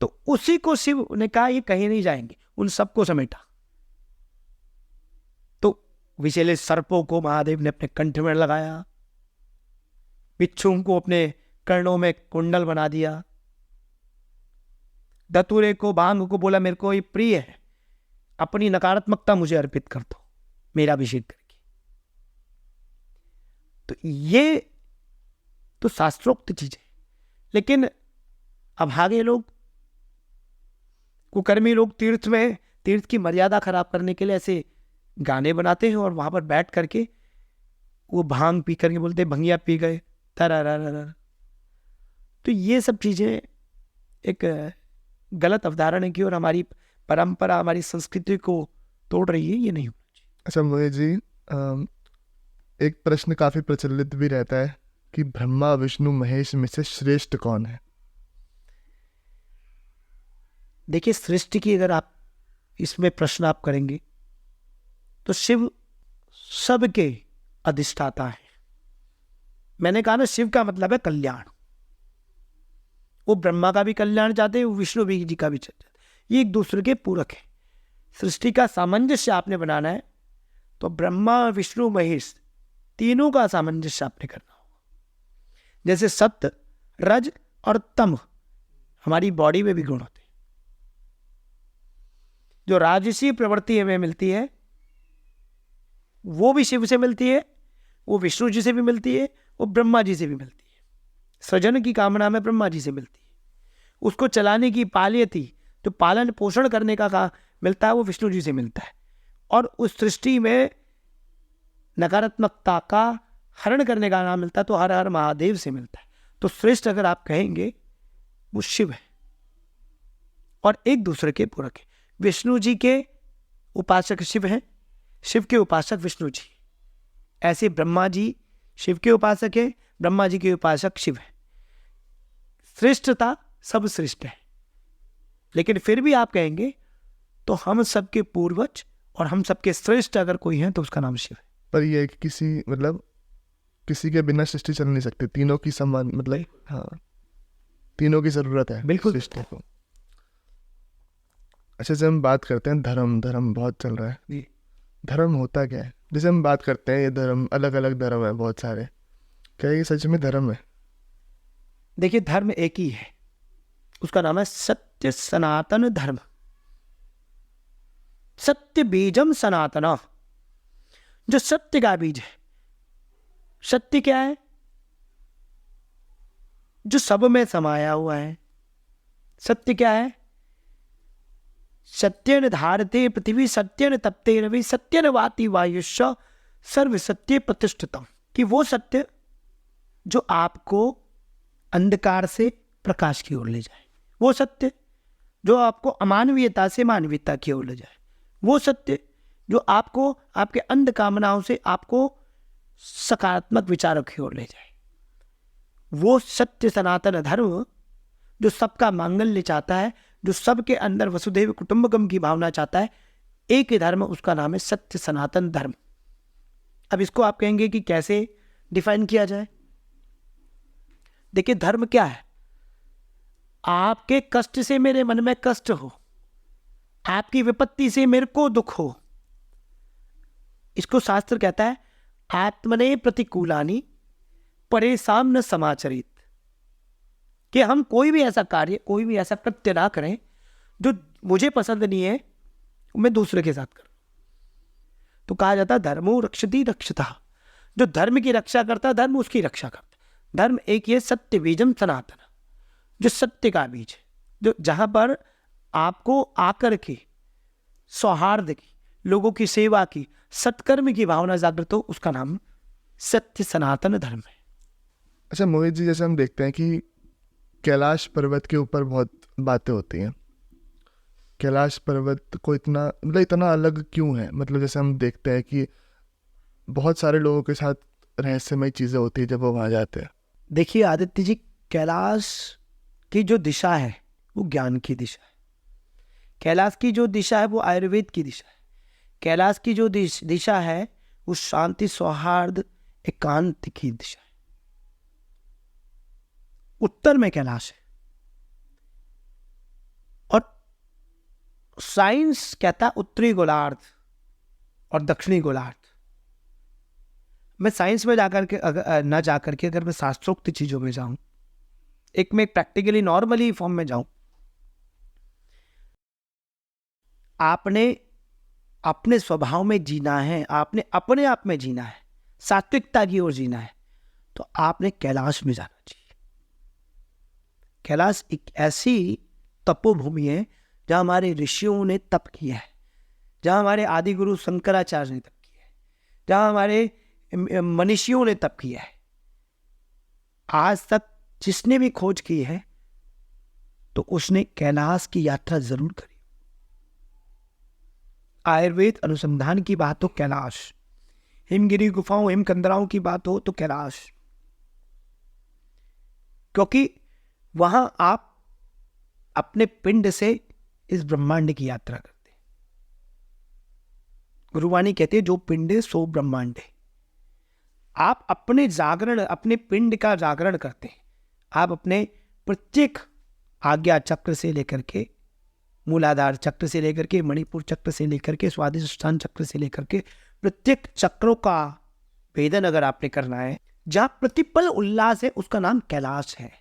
तो उसी को शिव ने कहा ये कहीं नहीं जाएंगे, उन सबको समेटा। तो विषैले सर्पों को महादेव ने अपने कंठ में लगाया, बिच्छुओं को अपने कर्णों में कुंडल बना दिया, धतूरे को भांग को बोला मेरे को ये प्रिय है, अपनी नकारात्मकता मुझे अर्पित कर दो मेरा अभिषेक करके। तो ये तो शास्त्रोक्त चीज है। लेकिन अभागे लोग, कुकर्मी लोग तीर्थ की मर्यादा खराब करने के लिए ऐसे गाने बनाते हैं और वहां पर बैठ करके वो भांग पी करके बोलते भंगिया पी गए तरा। तो ये सब चीजें एक गलत अवधारणा की और हमारी परंपरा, हमारी संस्कृति को तोड़ रही है। ये नहीं होना चाहिए। अच्छा मोहित जी, एक प्रश्न काफी प्रचलित भी रहता है कि ब्रह्मा विष्णु महेश में से श्रेष्ठ कौन है? देखिए, सृष्टि की अगर आप इसमें प्रश्न आप करेंगे तो शिव सबके अधिष्ठाता है। मैंने कहा ना, शिव का मतलब है कल्याण। वो ब्रह्मा का भी कल्याण चाहते हैं, वो विष्णु जी का भी चाहते हैं। ये एक दूसरे के पूरक है। सृष्टि का सामंजस्य आपने बनाना है तो ब्रह्मा विष्णु महेश तीनों का सामंजस्य आपने करना होगा। जैसे सत्य, रज और तम हमारी बॉडी में भी गुण होते हैं। जो राजसी प्रवृत्ति हमें मिलती है वो भी शिव से मिलती है, वो विष्णु जी से भी मिलती है, वो ब्रह्मा जी से भी मिलती है। सृजन की कामना में ब्रह्मा जी से मिलती है, उसको चलाने की पालियती, जो पालन पोषण करने का मिलता है, वो विष्णु जी से मिलता है। और उस सृष्टि में नकारात्मकता का हरण करने का नाम मिलता है तो हर हर महादेव से मिलता है। तो श्रेष्ठ अगर आप कहेंगे वो शिव है और एक दूसरे के पूरक है। विष्णु जी के उपासक शिव हैं, शिव के उपासक विष्णु जी। ऐसे ब्रह्मा जी शिव के उपासक है, ब्रह्मा जी के उपासक शिव है। श्रेष्ठता सब श्रेष्ठ है, लेकिन फिर भी आप कहेंगे तो हम सबके पूर्वज और हम सबके श्रेष्ठ अगर कोई है तो उसका नाम शिव है। पर ये है कि किसी के बिना सृष्टि चल नहीं सकती, तीनों की समान, मतलब हाँ, तीनों की जरूरत है बिल्कुल सृष्टि को। अच्छा, जब हम बात करते हैं धर्म बहुत चल रहा है। धर्म होता क्या है? जैसे हम बात करते हैं ये धर्म, अलग अलग धर्म है बहुत सारे, क्या ये सच में धर्म है? देखिए, धर्म एक ही है, उसका नाम है सत्य सनातन धर्म। सत्य बीजम सनातना, जो सत्य का बीज है। सत्य क्या है? जो सब में समाया हुआ है। सत्य क्या है? सत्यन धारते पृथ्वी, सत्यन तपते रवि, सत्यन वाति वायुष्य, सर्व सत्य प्रतिष्ठितम। कि वो सत्य जो आपको अंधकार से प्रकाश की ओर ले जाए, वो सत्य जो आपको अमानवीयता से मानवीयता की ओर ले जाए, वो सत्य जो आपको आपके अंध कामनाओं से आपको सकारात्मक विचारों की ओर ले जाए, वो सत्य सनातन धर्म जो सबका मांगल्य चाहता है, जो सबके अंदर वसुधैव कुटुंबकम की भावना चाहता है, एक ही धर्म, उसका नाम है सत्य सनातन धर्म। अब इसको आप कहेंगे कि कैसे डिफाइन किया जाए? देखिए, धर्म क्या है? आपके कष्ट से मेरे मन में कष्ट हो, आपकी विपत्ति से मेरे को दुख हो, इसको शास्त्र कहता है आत्मने प्रतिकूलानि परेशान न समाचरित। कि हम कोई भी ऐसा कार्य, कोई भी ऐसा कृत्य ना करें जो मुझे पसंद नहीं है, मैं दूसरे के साथ करूं। तो कहा जाता है धर्मो रक्षति रक्षता, जो धर्म की रक्षा करता है धर्म उसकी रक्षा करता है। धर्म एक ये सत्य बीजम सनातन, जो सत्य का बीज है, जो जहां पर आपको आकर के सौहार्द की, लोगों की सेवा की, सत्कर्म की भावना जागृत हो, उसका नाम सत्य सनातन धर्म है। अच्छा मोहित जी, जैसे हम देखते हैं कि कैलाश पर्वत के ऊपर बहुत बातें होती हैं। कैलाश पर्वत को इतना अलग क्यों है? मतलब जैसे हम देखते हैं कि बहुत सारे लोगों के साथ रहस्यमय चीज़ें होती है जब वो वहाँ जाते हैं। देखिए आदित्य जी, कैलाश की जो दिशा है वो ज्ञान की दिशा है। कैलाश की जो दिशा है वो आयुर्वेद की दिशा है। कैलाश की जो दिशा है वो शांति, सौहार्द, एकांत की दिशा है। उत्तर में कैलाश है और साइंस कहता है उत्तरी गोलार्ध और दक्षिणी गोलार्ध। मैं साइंस में जाकर के अगर ना जाकर के अगर मैं शास्त्रोक्त चीज़ों में जाऊं, एक मैं प्रैक्टिकली नॉर्मली फॉर्म में जाऊं, आपने अपने स्वभाव में जीना है, आपने अपने आप में जीना है, सात्विकता की ओर जीना है, तो आपने कैलाश में जाना चाहिए। कैलाश एक ऐसी तपोभूमि है जहाँ हमारे ऋषियों ने तप किया है, जहाँ हमारे आदि गुरु शंकराचार्य ने तप किया है, जहाँ हमारे मनीषियों ने तप किया है। आज तक जिसने भी खोज की है तो उसने कैलाश की यात्रा जरूर करी। आयुर्वेद अनुसंधान की बात हो कैलाश, हिमगिरी गुफाओं हिमकंदराओं की बात हो तो कैलाश, क्योंकि वहां आप अपने पिंड से इस ब्रह्मांड की यात्रा करते हैं। गुरुवाणी कहते हैं जो पिंड है सो ब्रह्मांड है। आप अपने जागरण, अपने पिंड का जागरण करते हैं। आप अपने प्रत्येक आज्ञा चक्र से लेकर के, मूलाधार चक्र से लेकर के, मणिपुर चक्र से लेकर के, स्वादिष्ठान चक्र से लेकर के, प्रत्येक चक्रों का भेदन अगर आपने करना है, जहां प्रतिपल उल्लास है उसका नाम कैलाश है।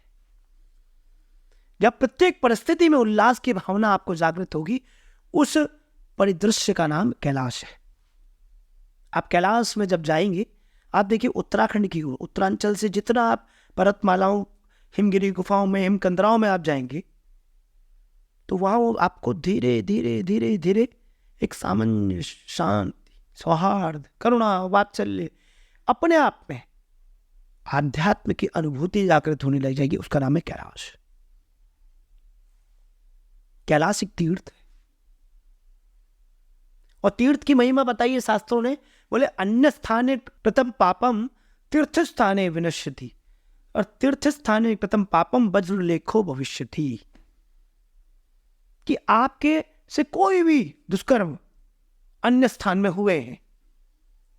जब प्रत्येक परिस्थिति में उल्लास की भावना आपको जागृत होगी, उस परिदृश्य का नाम कैलाश है। आप कैलाश में जब जाएंगे, आप देखिए उत्तराखंड की ओर, उत्तरांचल से जितना आप पर्वतमालाओं, हिमगिरी गुफाओं में, हिमकंदराओं में आप जाएंगे, तो वहां वो आपको धीरे धीरे धीरे धीरे एक सामान्य, शांति, सौहार्द, करुणा, वात्सल्य, अपने आप में आध्यात्म की अनुभूति जागृत होने लग जाएगी। उसका नाम है कैलाश। कैलाश एक तीर्थ है, और तीर्थ की महिमा बताइए शास्त्रों ने, बोले अन्य स्थाने कृतम पापम तीर्थ स्थाने विनश्यति, और तीर्थ स्थाने कृतम पापम वज्रलेखो भविष्यति। कि आपके से कोई भी दुष्कर्म अन्य स्थान में हुए हैं,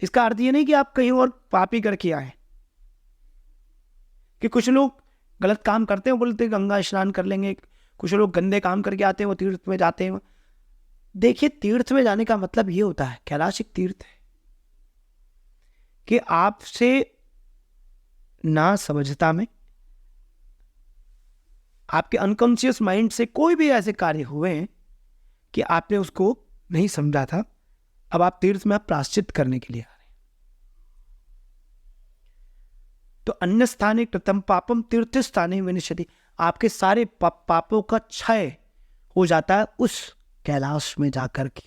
इसका अर्थ ये नहीं कि आप कहीं और पापी करके आए। कि कुछ लोग गलत काम करते हैं, बोलते गंगा स्नान कर लेंगे, कुछ लोग गंदे काम करके आते हैं, वो तीर्थ में जाते हैं। देखिए, तीर्थ में जाने का मतलब ये होता है, कैलाश एक तीर्थ है, कि आपसे ना समझता में, आपके अनकॉन्शियस माइंड से कोई भी ऐसे कार्य हुए हैं कि आपने उसको नहीं समझा था, अब आप तीर्थ में आप प्रायश्चित करने के लिए आ रहे हैं। तो अन्य स्थाने कृतम पापम तीर्थ स्थाने विनश्यति, आपके सारे पापों का क्षय हो जाता है उस कैलाश में जाकर के।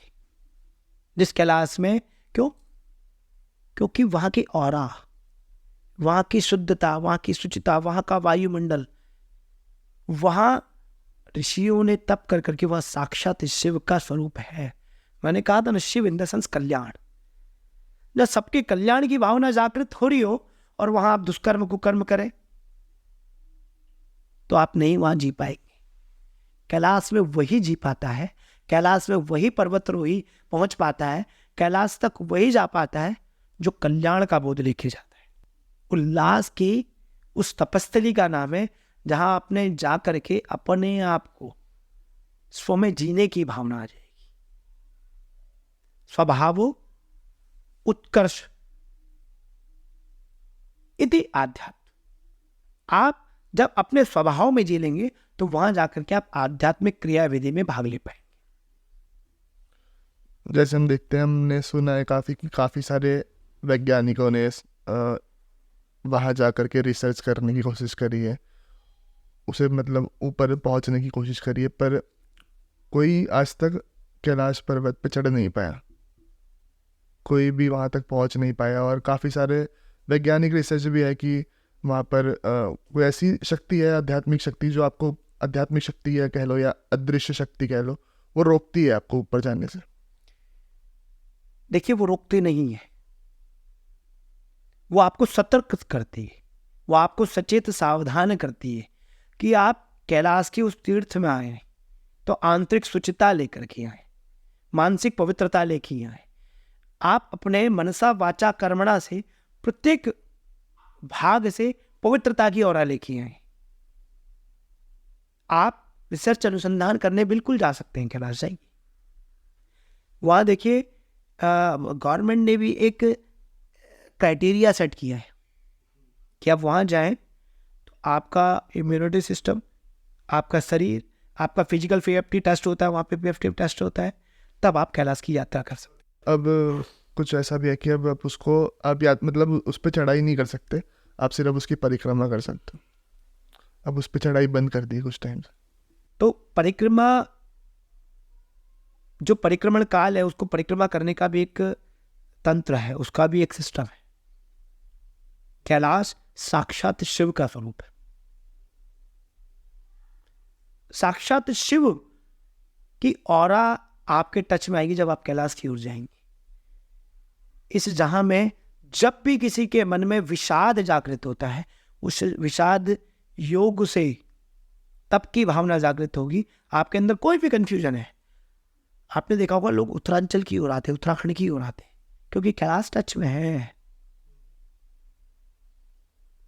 जिस कैलाश में, क्योंकि वहां की ऑरा, वहां की शुद्धता, वहां की शुचिता, वहां का वायुमंडल, वहां ऋषियों ने तप कर करके वह साक्षात शिव का स्वरूप है। मैंने कहा था ना, शिव इन द सेंस कल्याण। जब सबके कल्याण की भावना जागृत हो रही हो और वहां आप दुष्कर्म कुकर्म करें, तो आप नहीं वहां जी पाएंगे। कैलाश में वही जी पाता है, कैलाश में वही पर्वतरोही पहुंच पाता है, कैलाश तक वही जा पाता है जो कल्याण का बोध लेके जाता है। उल्लास की उस तपस्थली का नाम है जहां आपने जा करके अपने आप को स्व में जीने की भावना आ जाएगी। स्वभावो उत्कर्ष इति आध्यात्म। आप जब अपने स्वभाव में जी लेंगे तो वहां जाकर के आप आध्यात्मिक क्रिया विधि में भाग ले पाएंगे। जैसे हम देखते हैं, हमने सुना है काफ़ी सारे वैज्ञानिकों ने वहाँ जा कर के रिसर्च करने की कोशिश करी है, उसे मतलब ऊपर पहुँचने की कोशिश करी है, पर कोई आज तक कैलाश पर्वत पे चढ़ नहीं पाया, कोई भी वहाँ तक पहुँच नहीं पाया। और काफ़ी सारे वैज्ञानिक रिसर्च भी है कि वहाँ पर कोई ऐसी शक्ति है, आध्यात्मिक शक्ति, जो आपको, आध्यात्मिक शक्ति है कह लो या अदृश्य शक्ति कह लो, वो रोकती है आपको ऊपर जाने से। देखिए, वो रोकते नहीं है, वो आपको सतर्क करती है, वो आपको सचेत सावधान करती है कि आप कैलाश के उस तीर्थ में आए हैं तो आंतरिक शुचिता लेकर के आए, मानसिक पवित्रता लेके आए। आप अपने मनसा वाचा कर्मणा से प्रत्येक भाग से पवित्रता की ओर लेके आए। आप रिसर्च अनुसंधान करने बिल्कुल जा सकते हैं, कैलाश जाइए। वहाँ देखिए, गवर्नमेंट ने भी एक क्राइटेरिया सेट किया है कि आप वहाँ जाएं तो आपका इम्यूनिटी सिस्टम, आपका शरीर, आपका फिजिकल पीएफटी टेस्ट होता है, वहाँ पे पीएफटी टेस्ट होता है, तब आप कैलाश की यात्रा कर सकते। अब कुछ ऐसा भी है कि अब आप उसको आप मतलब उस पर चढ़ाई नहीं कर सकते, आप सिर्फ उसकी परिक्रमा कर सकते हो। अब उस पर चढ़ाई बंद कर दी कुछ टाइम से। तो परिक्रमा, जो परिक्रमण काल है, उसको परिक्रमा करने का भी एक तंत्र है, उसका भी एक सिस्टम है। कैलाश साक्षात शिव का स्वरूप है। साक्षात शिव की ऑरा आपके टच में आएगी जब आप कैलाश की ओर जाएंगे। इस जहां में जब भी किसी के मन में विषाद जागृत होता है, उस विषाद योग से तप की भावना जागृत होगी। आपके अंदर कोई भी कंफ्यूजन है, आपने देखा होगा लोग उत्तरांचल की ओर आते, उत्तराखंड की ओर आते, क्योंकि कैलाश टच में है।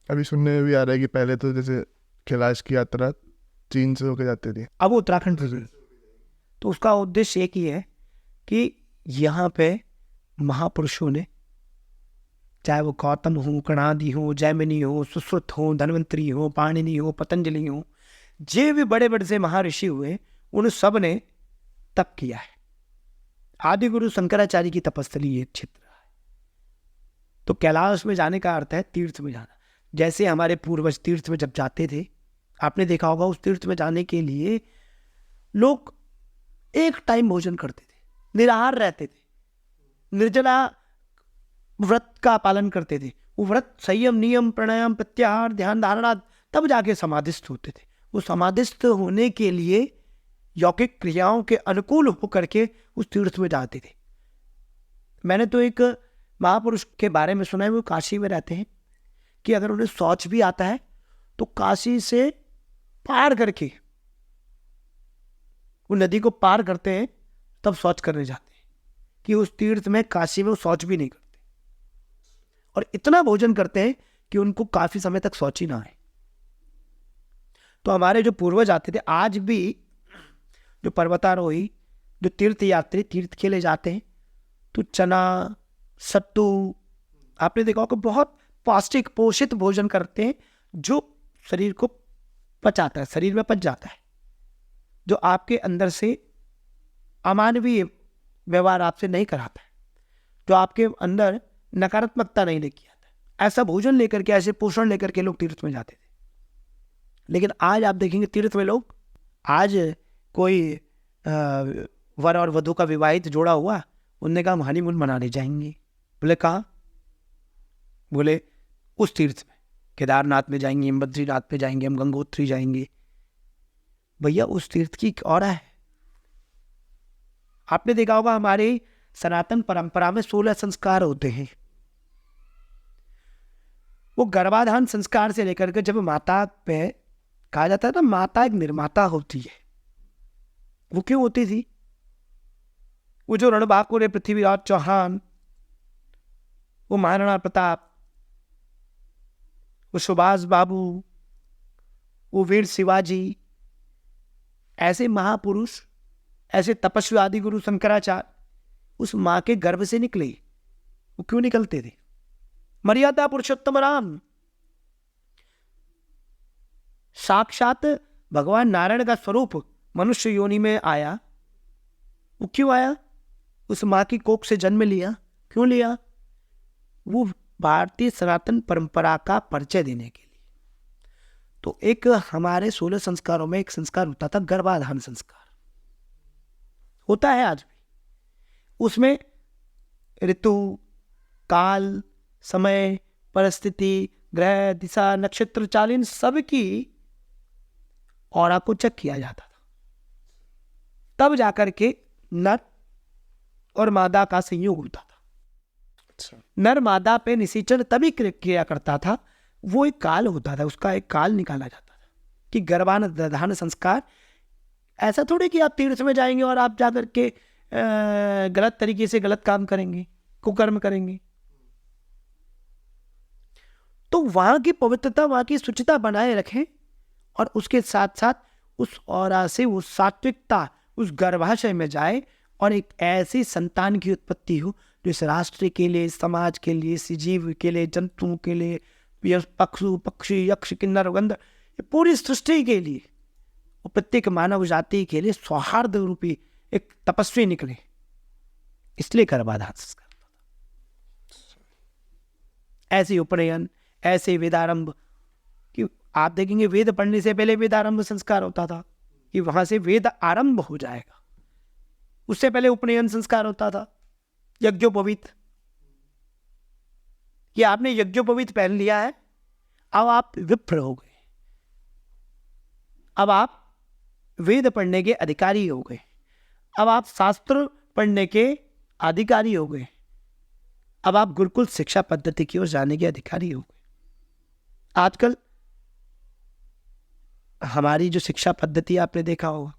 अभी सुनने में भी आ रहा है कि पहले तो जैसे कैलाश की यात्रा चीन से होकर जाती थी, अब वो उत्तराखंड से जुड़ी। तो उसका उद्देश्य एक ही है कि यहाँ पे महापुरुषों ने, चाहे वो गौतम हो, कणादि हो, जैमिनी हो, सुश्रुत हो, धन्वंतरी हो, पाणिनि हो, पतंजलि हो, जे भी बड़े बड़े से महर्षि हुए, उन सब ने तप किया है। आदि गुरु शंकराचार्य की तपस्थली ये क्षेत्र है। तो कैलाश में जाने का अर्थ है तीर्थ में जाना। जैसे हमारे पूर्वज तीर्थ में जब जाते थे, आपने देखा होगा उस तीर्थ में जाने के लिए लोग एक टाइम भोजन करते थे, निराहार रहते थे, निर्जला व्रत का पालन करते थे। वो व्रत संयम, नियम, प्राणायाम, प्रत्याहार, ध्यान, धारणा, तब जाके समाधिस्थ होते थे। वो समाधिस्थ होने के लिए यौगिक क्रियाओं के अनुकूल होकर के उस तीर्थ में जाते थे। मैंने तो एक महापुरुष के बारे में सुना है, वो काशी में रहते हैं, कि अगर उन्हें शौच भी आता है तो काशी से पार करके, वो नदी को पार करते हैं तब शौच करने जाते हैं, कि उस तीर्थ में काशी में वो शौच भी नहीं करते। और इतना भोजन करते हैं कि उनको काफी समय तक शौच ही ना आए। तो हमारे जो पूर्वज आते थे, आज भी जो पर्वतारोही, जो तीर्थ यात्री तीर्थ के लिए जाते हैं, तो चना, सत्तू, आपने देखा होगा बहुत पौष्टिक पोषित भोजन करते हैं, जो शरीर को पचाता है, शरीर में पच जाता है, जो आपके अंदर से अमानवीय व्यवहार आपसे नहीं कराता है, जो आपके अंदर नकारात्मकता नहीं लेके आता है। ऐसा भोजन लेकर के, ऐसे पोषण लेकर के लोग तीर्थ में जाते थे। लेकिन आज आप देखेंगे तीर्थ में लोग, आज कोई वर और वधू का विवाहित जोड़ा हुआ, उनने कहा हम हनीमून मनाने जाएंगे। बोले कहाँ? बोले उस तीर्थ में, केदारनाथ में जाएंगे, हम बद्रीनाथ में जाएंगे, हम गंगोत्री जाएंगे। भैया उस तीर्थ की और है। आपने देखा होगा हमारे सनातन परंपरा में 16 संस्कार होते हैं। वो गर्भाधान संस्कार से लेकर के, जब माता पे कहा जाता है ना, माता एक निर्माता होती है। वो क्यों होती थी? वो जो रणबांकुर, पृथ्वीराज चौहान, वो महाराणा प्रताप, वो सुभाष बाबू, वो वीर शिवाजी, ऐसे महापुरुष, ऐसे तपस्वी आदि गुरु शंकराचार्य उस मां के गर्भ से निकले। वो क्यों निकलते थे? मर्यादा पुरुषोत्तम राम, साक्षात भगवान नारायण का स्वरूप मनुष्य योनि में आया। वो क्यों आया? उस मां की कोख से जन्म लिया। क्यों लिया? वो भारतीय सनातन परंपरा का परिचय देने के लिए। तो एक हमारे 16 संस्कारों में एक संस्कार होता था गर्भाधान संस्कार, होता है आज भी। उसमें ऋतु, काल, समय, परिस्थिति, ग्रह, दिशा, नक्षत्र, चाल, इन सब की ऑरा को चेक किया जाता था। तब जाकर के नर और मादा का संयोग होता था। नर मादा पे निषेचन तभी किया करता था, वो एक काल होता था, उसका एक काल निकाला जाता था कि गर्भाधान संस्कार। ऐसा थोड़ी कि आप तीर्थ में जाएंगे और आप जाकर के गलत तरीके से गलत काम करेंगे, कुकर्म करेंगे। तो वहां की पवित्रता, वहां की शुचिता बनाए रखें, और उसके साथ साथ उस ऑरा से वो सात्विकता उस गर्भाशय में जाए और एक ऐसी संतान की उत्पत्ति हो जो इस राष्ट्र के लिए, इस समाज के लिए, इस जीव के लिए, जंतुओं के लिए, यह पक्षु पक्षी यक्ष किन्नर गंधर्व, ये पूरी सृष्टि के लिए और प्रत्येक मानव जाति के लिए सौहार्द रूपी एक तपस्वी निकले, इसलिए गर्भाधान संस्कार। ऐसे उपनयन, ऐसे वेदारंभ कि आप देखेंगे वेद पढ़ने से पहले वेदारंभ संस्कार होता था कि वहां से वेद आरंभ हो जाएगा। उससे पहले उपनयन संस्कार होता था, यज्ञोपवीत, कि आपने यज्ञोपवीत पहन लिया है, अब आप विप्र हो गए, अब आप वेद पढ़ने के अधिकारी हो गए, अब आप शास्त्र पढ़ने के अधिकारी हो गए, अब आप गुरुकुल शिक्षा पद्धति की ओर जाने के अधिकारी हो गए। आजकल हमारी जो शिक्षा पद्धति आपने देखा होगा,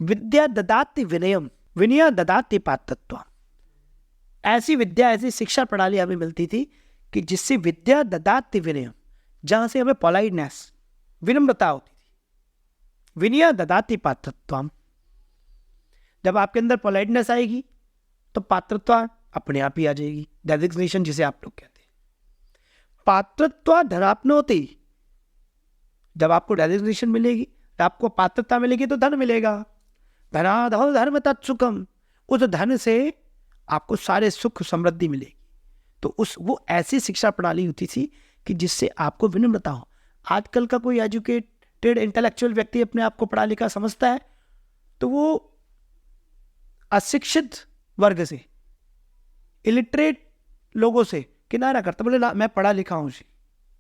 विद्या ददाति विनयम विनय ददाति पात्रत्वम, ऐसी विद्या, ऐसी शिक्षा प्रणाली हमें मिलती थी कि जिससे विद्या ददाति विनयम, जहां से हमें पोलाइटनेस, विनम्रता होती थी। विनय ददाति पात्रत्वम, जब आपके अंदर पोलाइटनेस आएगी तो पात्रत्व अपने आप ही आ जाएगी, डेजिग्नेशन जिसे आप लोग कहते हैं। पात्रत्व धनाप्नोति, जब आपको डेजिग्नेशन मिलेगी, आपको पात्रता मिलेगी तो धन मिलेगा। धनाधो धर्म तत्सुखम, उस धन से आपको सारे सुख समृद्धि मिलेगी। तो वो ऐसी शिक्षा प्रणाली होती थी कि जिससे आपको विनम्रता हो। आजकल का कोई एजुकेटेड इंटेलेक्चुअल व्यक्ति अपने आप को पढ़ा लिखा समझता है तो वो अशिक्षित वर्ग से, इलिटरेट लोगों से किनारा करता, बोले मैं पढ़ा लिखा हूं जी,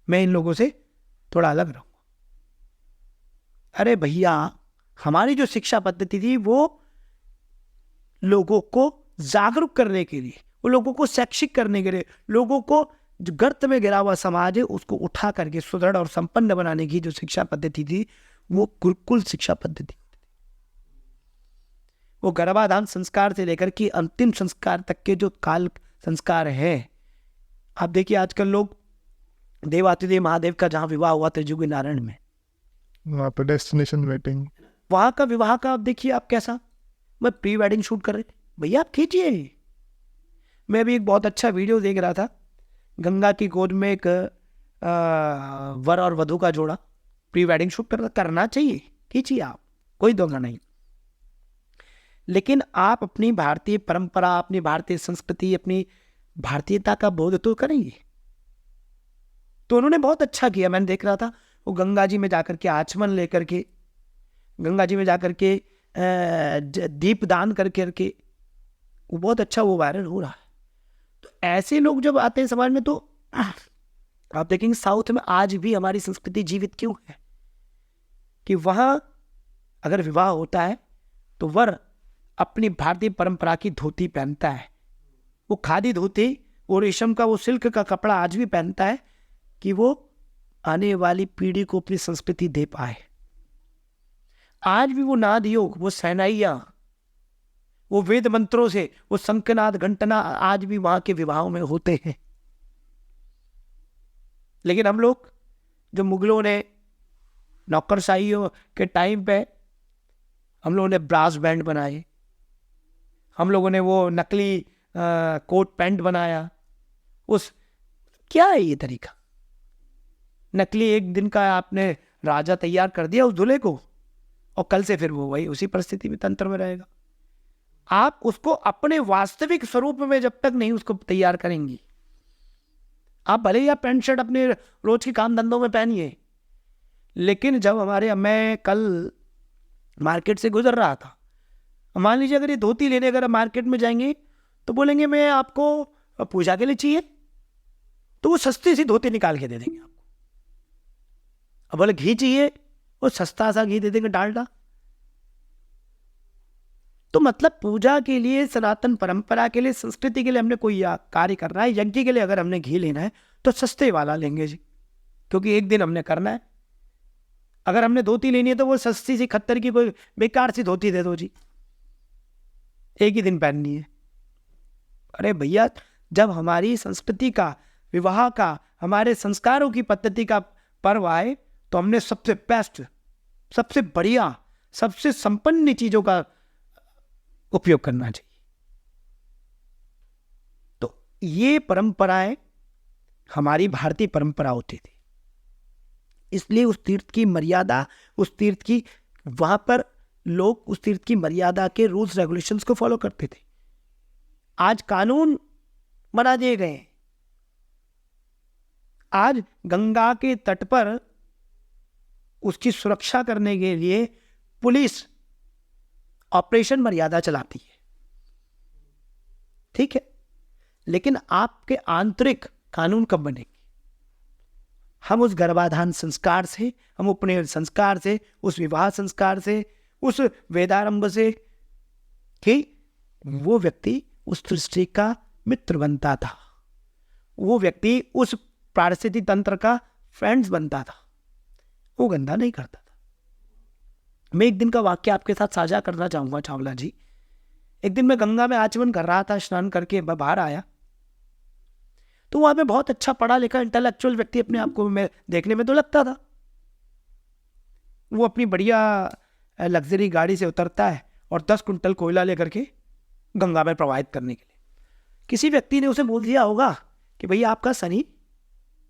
मैं इन लोगों से थोड़ा अलग रहूंगा। अरे भैया, हमारी जो शिक्षा पद्धति थी वो लोगों को जागरूक करने के लिए, वो लोगों को शैक्षिक करने के लिए, लोगों को जो गर्त में गिरा हुआ समाज है उसको उठा करके सुदृढ़ और संपन्न बनाने की जो शिक्षा पद्धति थी वो गुरुकुल शिक्षा पद्धति। वो गर्भाधान संस्कार से लेकर के अंतिम संस्कार तक के जो काल संस्कार है, आप देखिए आजकल लोग देवातिदेव महादेव का जहां विवाह हुआ त्रिजुगी नारायण में, वहाँ पे डेस्टिनेशन वेडिंग, वहां का विवाह का आप देखिए आप कैसा, मैं प्री वेडिंग शूट कर रहे, भैया आप खींचिए। मैं अभी एक बहुत अच्छा वीडियो देख रहा था, गंगा की गोद में एक वर और वधू का जोड़ा प्री वेडिंग शूट करना चाहिए, खींचिए आप, कोई दोगला नहीं। लेकिन आप अपनी भारतीय परंपरा, अपनी भारतीय संस्कृति, अपनी भारतीयता का बोध तो करेंगे। तो उन्होंने बहुत अच्छा किया, मैंने देख रहा था, वो गंगा जी में जाकर के आचमन लेकर के, गंगा जी में जाकर के दीप दान करके वो बहुत अच्छा वो वायरल हो रहा है। तो ऐसे लोग जब आते हैं समाज में तो आप देखेंगे साउथ में आज भी हमारी संस्कृति जीवित क्यों है कि वहां अगर विवाह होता है तो वर अपनी भारतीय परंपरा की धोती पहनता है, वो खादी धोती, वो रेशम का वो सिल्क का कपड़ा आज भी पहनता है कि वो आने वाली पीढ़ी को अपनी संस्कृति दे पाए। आज भी वो नाद योग, वो सहनाइयां, वो वेद मंत्रों से वो शंखनाद घंटना आज भी वहां के विवाहों में होते हैं। लेकिन हम लोग जो मुगलों ने नौकरशाहियों के टाइम पे हम लोगों ने ब्रास बैंड बनाए, हम लोगों ने वो नकली कोट पैंट बनाया, उस क्या है ये तरीका? नकली एक दिन का आपने राजा तैयार कर दिया उस दूल्हे को और कल से फिर वो वही उसी परिस्थिति में तंत्र में रहेगा। आप उसको अपने वास्तविक स्वरूप में जब तक नहीं उसको तैयार करेंगी, आप भले ही आप पैंट शर्ट अपने रोज के काम धंधों में पहनिए, लेकिन जब मैं कल मार्केट से गुजर रहा था, मान लीजिए अगर ये धोती लेने अगर मार्केट में जाएंगे तो बोलेंगे मैं आपको पूजा के लिए चाहिए, तो वो सस्ती सी धोती निकाल के दे देंगे आपको। अब बोले घी चाहिए, वो सस्ता सा घी दे देंगे, डालडा। तो मतलब पूजा के लिए, सनातन परंपरा के लिए, संस्कृति के लिए हमने कोई कार्य करना है, यज्ञ के लिए अगर हमने घी लेना है तो सस्ते वाला लेंगे जी, क्योंकि एक दिन हमने करना है। अगर हमने धोती लेनी है तो वो सस्ती सी खत्तर की कोई बेकार सी धोती दे दो जी, एक ही दिन पहननी है। अरे भैया, जब हमारी संस्कृति का, विवाह का, हमारे संस्कारों की पद्धति का पर्व आए तो हमने सबसे बेस्ट, सबसे बढ़िया, सबसे संपन्न चीजों का उपयोग करना चाहिए। ये परंपराएं हमारी भारतीय परंपरा होती थी, इसलिए उस तीर्थ की मर्यादा, उस तीर्थ की, वहां पर लोग उस तीर्थ की मर्यादा के रूल्स रेगुलेशंस को फॉलो करते थे। आज कानून बना दिए गए हैं। आज गंगा के तट पर उसकी सुरक्षा करने के लिए पुलिस ऑपरेशन मर्यादा चलाती है, ठीक है, लेकिन आपके आंतरिक कानून कब बनेंगे? हम उस गर्भाधान संस्कार से, हम उपनयन संस्कार से, उस विवाह संस्कार से, उस वेदारंभ से कि वो व्यक्ति उस सृष्टि का मित्र बनता था, वो व्यक्ति उस पारिस्थितिक तंत्र का फ्रेंड्स बनता था, वो गंदा नहीं करता था। मैं एक दिन का वाक्य आपके साथ साझा करना चाहूंगा चावला जी। एक दिन मैं गंगा में आचमन कर रहा था, स्नान करके बाहर आया तो वहां पे बहुत अच्छा पढ़ा लिखा इंटेलेक्चुअल व्यक्ति अपने आप को मैं देखने में तो लगता था। वो अपनी बढ़िया लग्जरी गाड़ी से उतरता है और 10 कुंटल कोयला लेकर के गंगा में प्रवाहित करने के लिए, किसी व्यक्ति ने उसे बोल दिया होगा कि भैया आपका शनि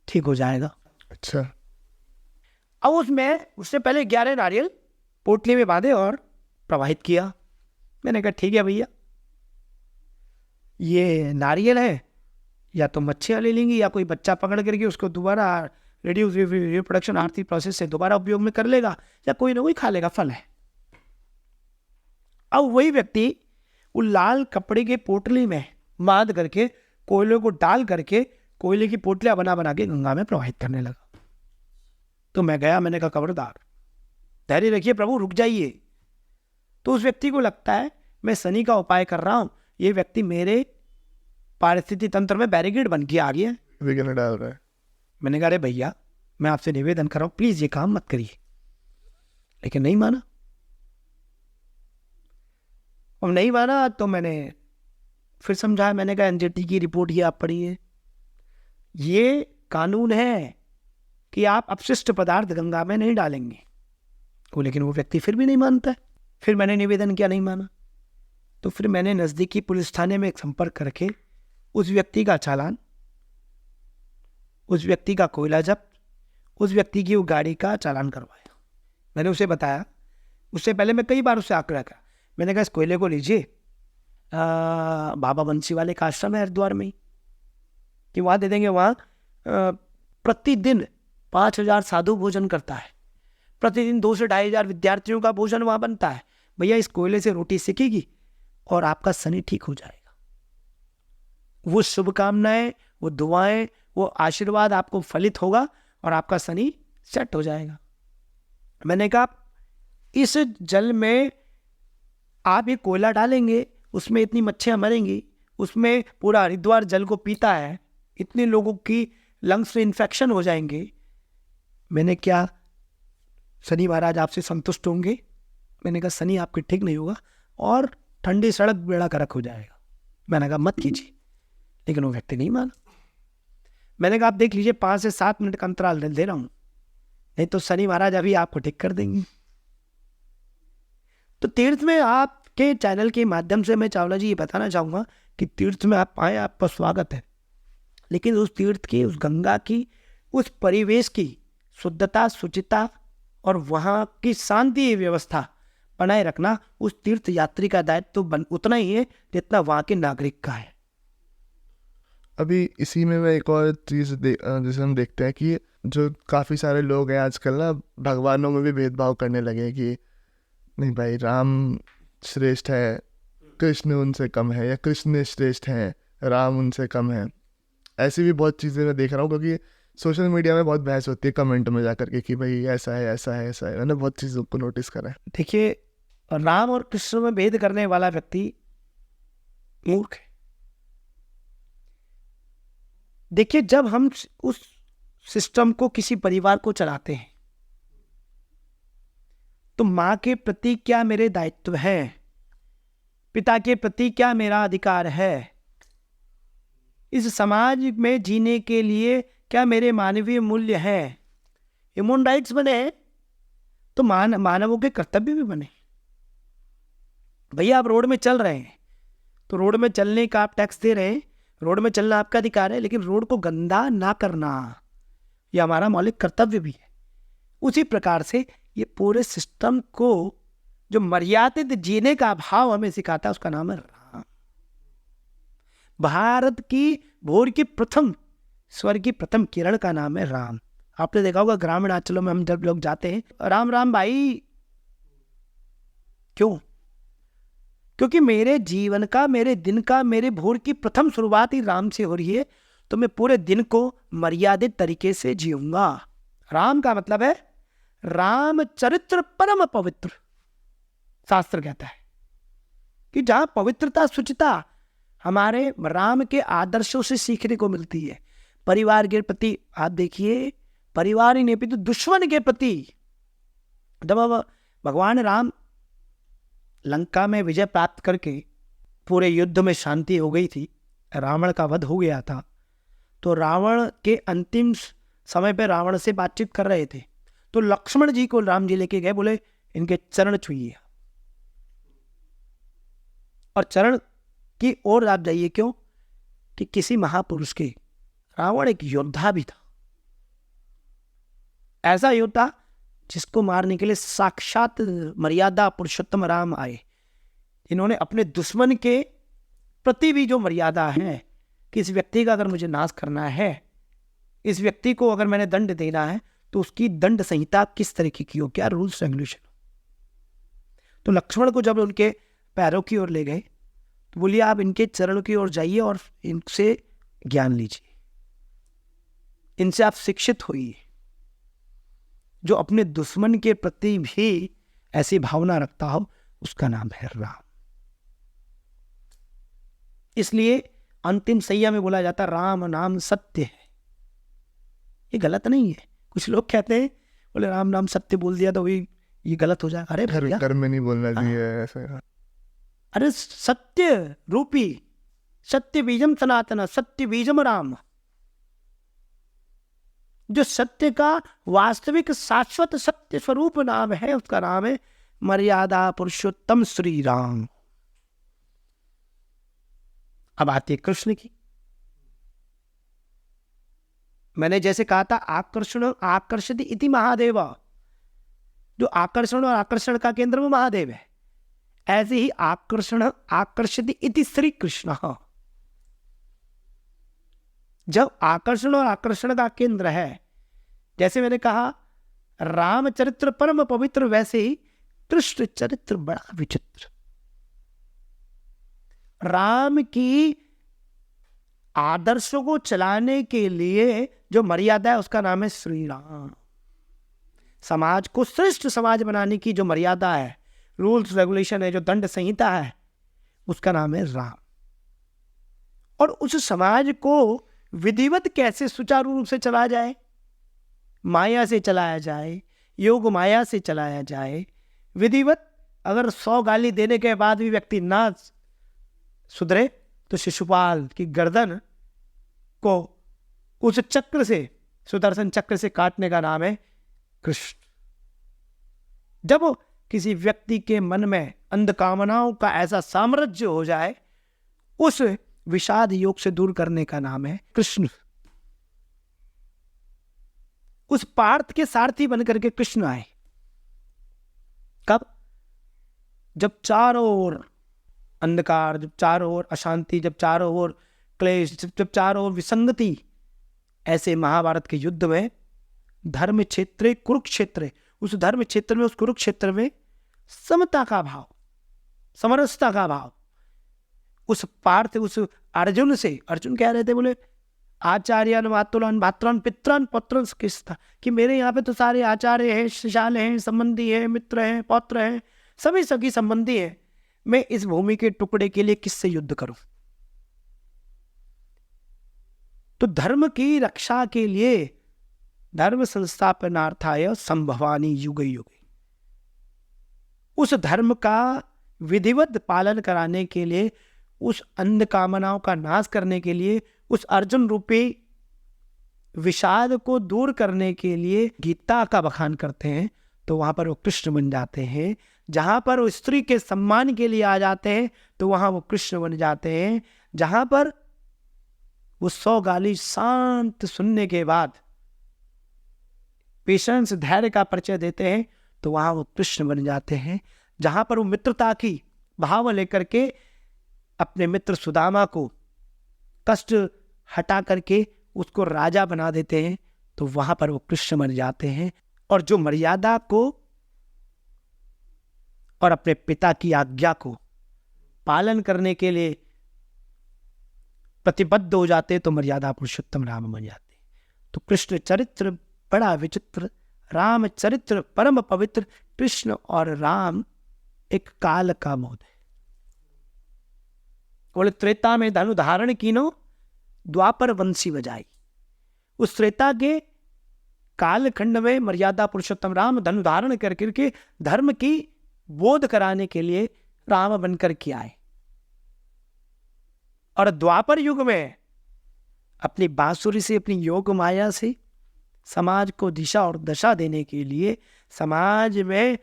ठीक हो जाएगा। अच्छा। अब उससे पहले 11 नारियल पोटली में बांधे और प्रवाहित किया। मैंने कहा ठीक है भैया, ये नारियल है, या तो मच्छियाँ ले लेंगी या कोई बच्चा पकड़ करके उसको दोबारा रिड्यूस रिप्रोडक्शन आरती प्रोसेस से दोबारा उपयोग में कर लेगा, या कोई ना कोई खा लेगा, फल है। अब वही व्यक्ति वो लाल कपड़े के पोटली में बांध करके कोयले को डाल करके कोयले की पोटलियां बना बना के गंगा में प्रवाहित करने लगा। तो मैं गया, मैंने कहा खबरदार, धैर्य रखिए प्रभु, रुक जाइए। तो उस व्यक्ति को लगता है मैं शनि का उपाय कर रहा हूं, ये व्यक्ति मेरे पारिस्थितिक तंत्र में बैरिकेड बन के आ गया है, विघ्न डाल रहा है। मैंने कहा अरे भैया मैं आपसे निवेदन कर रहा हूं, प्लीज ये काम मत करिए, लेकिन नहीं माना। और नहीं माना तो मैंने फिर समझाया, मैंने कहा एनजीटी की रिपोर्ट ही आप पढ़िए, ये कानून है कि आप अपशिष्ट पदार्थ गंगा में नहीं डालेंगे। लेकिन वो व्यक्ति फिर भी नहीं मानता है। फिर मैंने निवेदन किया, नहीं माना, तो फिर मैंने नजदीकी पुलिस थाने में एक संपर्क करके उस व्यक्ति का चालान, उस व्यक्ति का कोयला जब्त, उस व्यक्ति की वो गाड़ी का चालान करवाया। मैंने उसे बताया, उससे पहले मैं कई बार उससे आग्रह किया, मैंने कहा इस कोयले को लीजिए, बाबा बंसी वाले का आश्रम है हरिद्वार में कि वहाँ दे देंगे। वहाँ प्रतिदिन 5,000 साधु भोजन करता है, प्रतिदिन 2 से 2,500 विद्यार्थियों का भोजन वहाँ बनता है। भैया इस कोयले से रोटी सेकेगी और आपका शनि ठीक हो जाएगा। वो शुभकामनाएं, वो दुआएं, वो आशीर्वाद आपको फलित होगा और आपका शनि सेट हो जाएगा। मैंने कहा इस जल में आप ये कोयला डालेंगे, उसमें इतनी मच्छियाँ मरेंगी, उसमें पूरा हरिद्वार जल को पीता है, इतने लोगों की लंग्स में इन्फेक्शन हो जाएंगे। मैंने क्या शनि महाराज आपसे संतुष्ट होंगे? मैंने कहा शनि आपके ठीक नहीं होगा और ठंडी सड़क बेड़ा करक हो जाएगा। मैंने कहा मत कीजिए, लेकिन वो व्यक्ति नहीं माना। मैंने कहा आप देख लीजिए 5 से 7 मिनट का अंतराल दे रहा हूं, नहीं तो शनि महाराज अभी आपको ठीक कर देंगे। तो तीर्थ में आपके चैनल के माध्यम से मैं चावला जी ये बताना चाहूंगा कि तीर्थ में आप आए, आपका स्वागत है, लेकिन उस तीर्थ की, उस गंगा की, उस परिवेश की शुद्धता, शुचिता और वहाँ की शांति व्यवस्था बनाए रखना उस तीर्थ यात्री का दायित्व तो उतना ही है जितना वहाँ के नागरिक का है। अभी इसी में मैं एक और चीज़ जैसे हम देखते हैं कि जो काफ़ी सारे लोग हैं आजकल ना, भगवानों में भी भेदभाव करने लगे कि नहीं भाई राम श्रेष्ठ है, कृष्ण उनसे कम है, या कृष्ण श्रेष्ठ हैं, राम उनसे कम है। ऐसी भी बहुत चीज़ें मैं देख रहा हूँ, क्योंकि सोशल मीडिया में बहुत बहस होती है कमेंट में जा करके कि भाई ऐसा है, ऐसा है, ऐसा है। मैंने बहुत चीज़ों को नोटिस करा है। देखिए राम और कृष्ण में भेद करने वाला व्यक्ति मूर्ख है। देखिए जब हम उस सिस्टम को, किसी परिवार को चलाते हैं, तो माँ के प्रति क्या मेरे दायित्व है, पिता के प्रति क्या मेरा अधिकार है, इस समाज में जीने के लिए क्या मेरे मानवीय मूल्य हैं, ह्यूमन राइट्स बने हैं तो मानवों के कर्तव्य भी बने। भैया आप रोड में चल रहे हैं तो रोड में चलने का आप टैक्स दे रहे हैं, रोड में चलना आपका अधिकार है, लेकिन रोड को गंदा ना करना यह हमारा मौलिक कर्तव्य भी है। उसी प्रकार से ये पूरे सिस्टम को जो मर्यादित जीने का भाव हमें सिखाता है उसका नाम है राम। भारत की भोर की प्रथम स्वर्ग की प्रथम किरण का नाम है राम। आपने देखा होगा ग्रामीण अंचलों में हम जब लोग जाते हैं, राम राम भाई, क्यों? क्योंकि मेरे जीवन का, मेरे दिन का, मेरे भोर की प्रथम शुरुआत ही राम से हो रही है, तो मैं पूरे दिन को मर्यादित तरीके से जीऊंगा। राम का मतलब है राम चरित्र परम पवित्र। शास्त्र कहता है कि जहां पवित्रता, शुचिता हमारे राम के आदर्शों से सीखने को मिलती है। परिवार के प्रति आप देखिए, परिवार ही नहीं तो दुश्मन के प्रति, जब भगवान राम लंका में विजय प्राप्त करके पूरे युद्ध में शांति हो गई थी, रावण का वध हो गया था, तो रावण के अंतिम समय पे रावण से बातचीत कर रहे थे, तो लक्ष्मण जी को राम जी लेके गए, बोले इनके चरण छुइए और चरण की ओर आप जाइए। क्यों? कि किसी महापुरुष के, रावण एक योद्धा भी था, ऐसा योद्धा जिसको मारने के लिए साक्षात मर्यादा पुरुषोत्तम राम आए। इन्होंने अपने दुश्मन के प्रति भी जो मर्यादा है कि इस व्यक्ति का अगर मुझे नाश करना है, इस व्यक्ति को अगर मैंने दंड देना है, तो उसकी दंड संहिता किस तरीके की हो, क्या रूल्स रेगुलेशन। तो लक्ष्मण को जब उनके पैरों की ओर ले गए तो बोलिए आप इनके चरणों की ओर जाइए और इनसे ज्ञान लीजिए, इनसे आप शिक्षित होइए। जो अपने दुश्मन के प्रति भी ऐसी भावना रखता हो उसका नाम है राम। इसलिए अंतिम सैया में बोला जाता राम नाम सत्य है। ये गलत नहीं है। कुछ लोग कहते हैं बोले राम नाम सत्य बोल दिया तो वही ये गलत हो जाए। अरे भैया, घर में नहीं बोलना चाहिए ऐसे। अरे सत्य रूपी, सत्य बीजम सनातन, सत्य बीजम राम। जो सत्य का वास्तविक शाश्वत सत्य स्वरूप नाम है, उसका नाम है मर्यादा पुरुषोत्तम श्री राम। अब आती है कृष्ण की। मैंने जैसे कहा था आकर्षण आकर्षति इति महादेव, जो आकर्षण और आकर्षण का केंद्र वो महादेव है, ऐसे ही आकर्षण आकर्षति इति श्री कृष्ण। जब आकर्षण और आकर्षण का केंद्र है, जैसे मैंने कहा राम चरित्र परम पवित्र, वैसे ही कृष्ण चरित्र बड़ा विचित्र। राम की आदर्शों को चलाने के लिए जो मर्यादा है उसका नाम है श्री राम। समाज को श्रेष्ठ समाज बनाने की जो मर्यादा है, रूल्स रेगुलेशन है, जो दंड संहिता है, उसका नाम है राम। और उस समाज को विधिवत कैसे सुचारू रूप से चलाया जाए, माया से चलाया जाए, योग माया से चलाया जाए। विधिवत अगर 100 गाली देने के बाद भी व्यक्ति ना सुधरे तो शिशुपाल की गर्दन को उस चक्र से, सुदर्शन चक्र से काटने का नाम है कृष्ण। जब किसी व्यक्ति के मन में अंध कामनाओं का ऐसा साम्राज्य हो जाए, उस विषाद योग से दूर करने का नाम है कृष्ण। उस पार्थ के सारथी बनकर के कृष्ण आए। कब? जब चारों ओर अंधकार, जब चारों ओर अशांति, जब चारों ओर क्लेश, जब चारों ओर विसंगति, ऐसे महाभारत के युद्ध में धर्म क्षेत्र कुरुक्षेत्र, उस धर्म क्षेत्र में, उस कुरुक्षेत्र में समता का भाव, समरसता का भाव, उस पार्थ, उस अर्जुन से, अर्जुन कह रहे थे बोले आचार्यन मातुलन भात्रान पित्रान पौत्रन किस्ता, कि मेरे यहाँ पे तो सारे आचार्य हैं, शिशाल हैं, संबंधी हैं, मित्र हैं, पौत्र हैं, सभी सभी संबंधी हैं। मैं इस भूमि के टुकड़े के लिए किससे युद्ध करूं? तो धर्म की रक्षा के लिए धर्म संस्थापनार्थाय संभवानी युगे युगे, उस धर्म का विधिवत पालन कराने के लिए, उस अंध कामनाओं का नाश करने के लिए, उस अर्जुन रूपी विषाद को दूर करने के लिए गीता का बखान करते हैं, तो वहां पर वो कृष्ण बन जाते हैं। जहां पर वो स्त्री के सम्मान के लिए आ जाते हैं तो वहां वो कृष्ण बन जाते हैं। जहां पर वो 100 गाली शांत सुनने के बाद पेशेंस, धैर्य का परिचय देते हैं, तो वहां वो कृष्ण बन जाते हैं। जहां पर वो मित्रता की भाव लेकर के अपने मित्र सुदामा को कष्ट हटा करके उसको राजा बना देते हैं, तो वहां पर वो कृष्ण बन जाते हैं। और जो मर्यादा को और अपने पिता की आज्ञा को पालन करने के लिए प्रतिबद्ध हो जाते, तो मर्यादा पुरुषोत्तम राम बन जाते। तो कृष्ण चरित्र बड़ा विचित्र, राम चरित्र परम पवित्र। कृष्ण और राम एक काल का मोद है। बोले त्रेता में धनु धारण कीनो, द्वापर वंशी बजाई। उस त्रेता के कालखंड में मर्यादा पुरुषोत्तम राम धनु धारण करके धर्म की बोध कराने के लिए राम बनकर के आए। और द्वापर युग में अपनी बांसुरी से, अपनी योग माया से समाज को दिशा और दशा देने के लिए, समाज में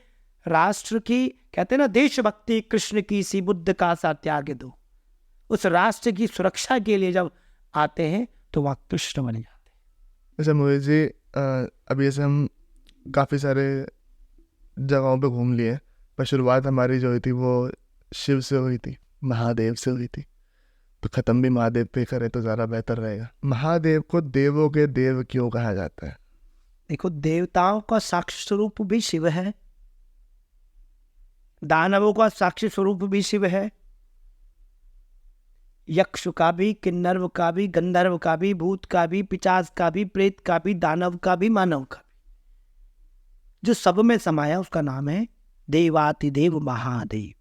राष्ट्र की, कहते हैं ना, देशभक्ति कृष्ण की सी बुद्ध का सा त्याग दो, उस राष्ट्र की सुरक्षा के लिए जब आते हैं तो वह कृष्ण बन जाते हैं। जैसे मोहित जी, अभी ऐसे हम काफ़ी सारे जगहों पे घूम लिए, पर शुरुआत हमारी जो हुई थी वो शिव से हुई थी, महादेव से हुई थी, तो ख़त्म भी महादेव पे करें तो ज़्यादा बेहतर रहेगा। महादेव को देवों के देव क्यों कहा जाता है? देखो, देवताओं का साक्षी स्वरूप भी शिव है, दानवों का साक्षी स्वरूप भी शिव है, यक्ष का भी, किन्नर का भी, गंधर्व का भी, भूत का भी, पिशाच का भी, प्रेत का भी, दानव का भी, मानव का भी, जो सब में समाया उसका नाम है देवातिदेव महादेव।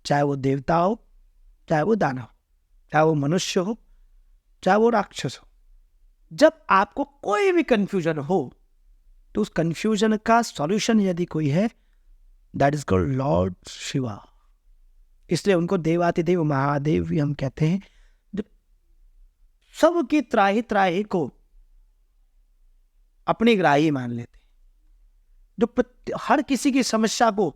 चाहे वो देवता हो, चाहे वो दानव, चाहे वो मनुष्य हो, चाहे वो राक्षस हो। जब आपको कोई भी कंफ्यूजन हो तो उस कंफ्यूजन का सॉल्यूशन यदि कोई है, that is called Lord Shiva. इसलिए उनको देवातिदेव महादेव भी हम कहते हैं, जो सबकी त्राही त्राही को अपनी ग्राही मान लेते हैं, जो हर किसी की समस्या को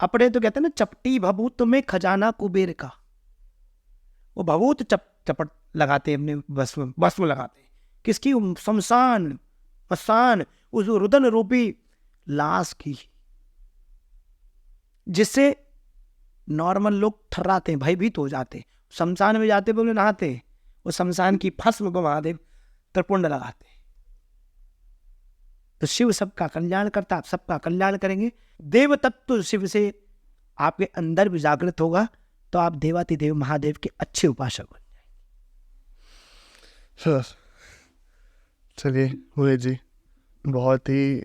अपने, तो कहते हैं ना, चपटी भभूत में खजाना कुबेर का। वो भभूत चपट लगाते हैं, अपने भस्म लगाते हैं, किसकी? शमशान मसान, उस रुदन रूपी लाश की, जिससे नॉर्मल लोग थर्राते हैं, भयभीत हो जाते हैं। शमशान में जाते बोले नहाते हैं, वो शमशान की भस्म को महादेव त्रिपुंड लगाते हैं। तो शिव सबका कल्याण करता, आप सबका कल्याण करेंगे। देव तत्व शिव से आपके अंदर भी जागृत होगा, तो आप देवातिदेव महादेव के अच्छे उपासक बन जाएंगे। चलिए मोहित जी, बहुत ही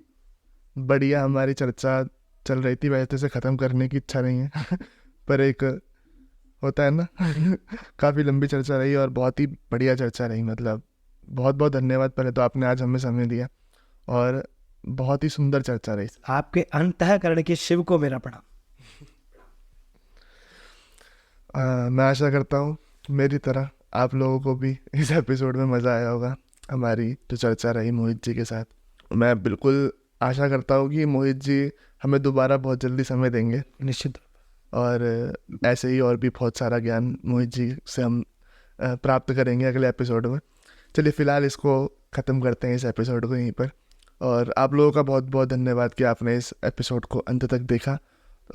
बढ़िया हमारी चर्चा चल रही थी। वैसे से ख़त्म करने की इच्छा नहीं है पर एक होता है ना काफ़ी लंबी चर्चा रही और बहुत ही बढ़िया चर्चा रही। मतलब बहुत बहुत धन्यवाद पहले तो, आपने आज हमें समय दिया और बहुत ही सुंदर चर्चा रही। आपके अंतःकरण के शिव को मेरा प्रणाम। मैं आशा करता हूँ मेरी तरह आप लोगों को भी इस एपिसोड में मज़ा आया होगा, हमारी जो चर्चा रही मोहित जी के साथ। मैं बिल्कुल आशा करता हूँ कि मोहित जी हमें दोबारा बहुत जल्दी समय देंगे, निश्चित। और ऐसे ही और भी बहुत सारा ज्ञान मोहित जी से हम प्राप्त करेंगे अगले एपिसोड में। चलिए फ़िलहाल इसको ख़त्म करते हैं, इस एपिसोड को यहीं पर। और आप लोगों का बहुत बहुत धन्यवाद कि आपने इस एपिसोड को अंत तक देखा।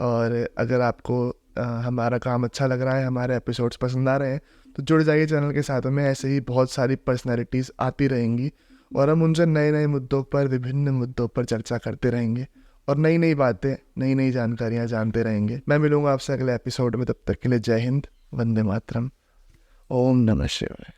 और अगर आपको हमारा काम अच्छा लग रहा है, हमारे एपिसोड्स पसंद आ रहे हैं, तो जुड़ जाइए चैनल के साथ में। ऐसे ही बहुत सारी पर्सनैलिटीज़ आती रहेंगी और हम उनसे नए नए मुद्दों पर, विभिन्न मुद्दों पर चर्चा करते रहेंगे और नई नई बातें, नई नई जानकारियाँ जानते रहेंगे। मैं मिलूँगा आपसे अगले एपिसोड में, तब तक के लिए जय हिंद, वंदे मातरम, ओम नमः शिवाय।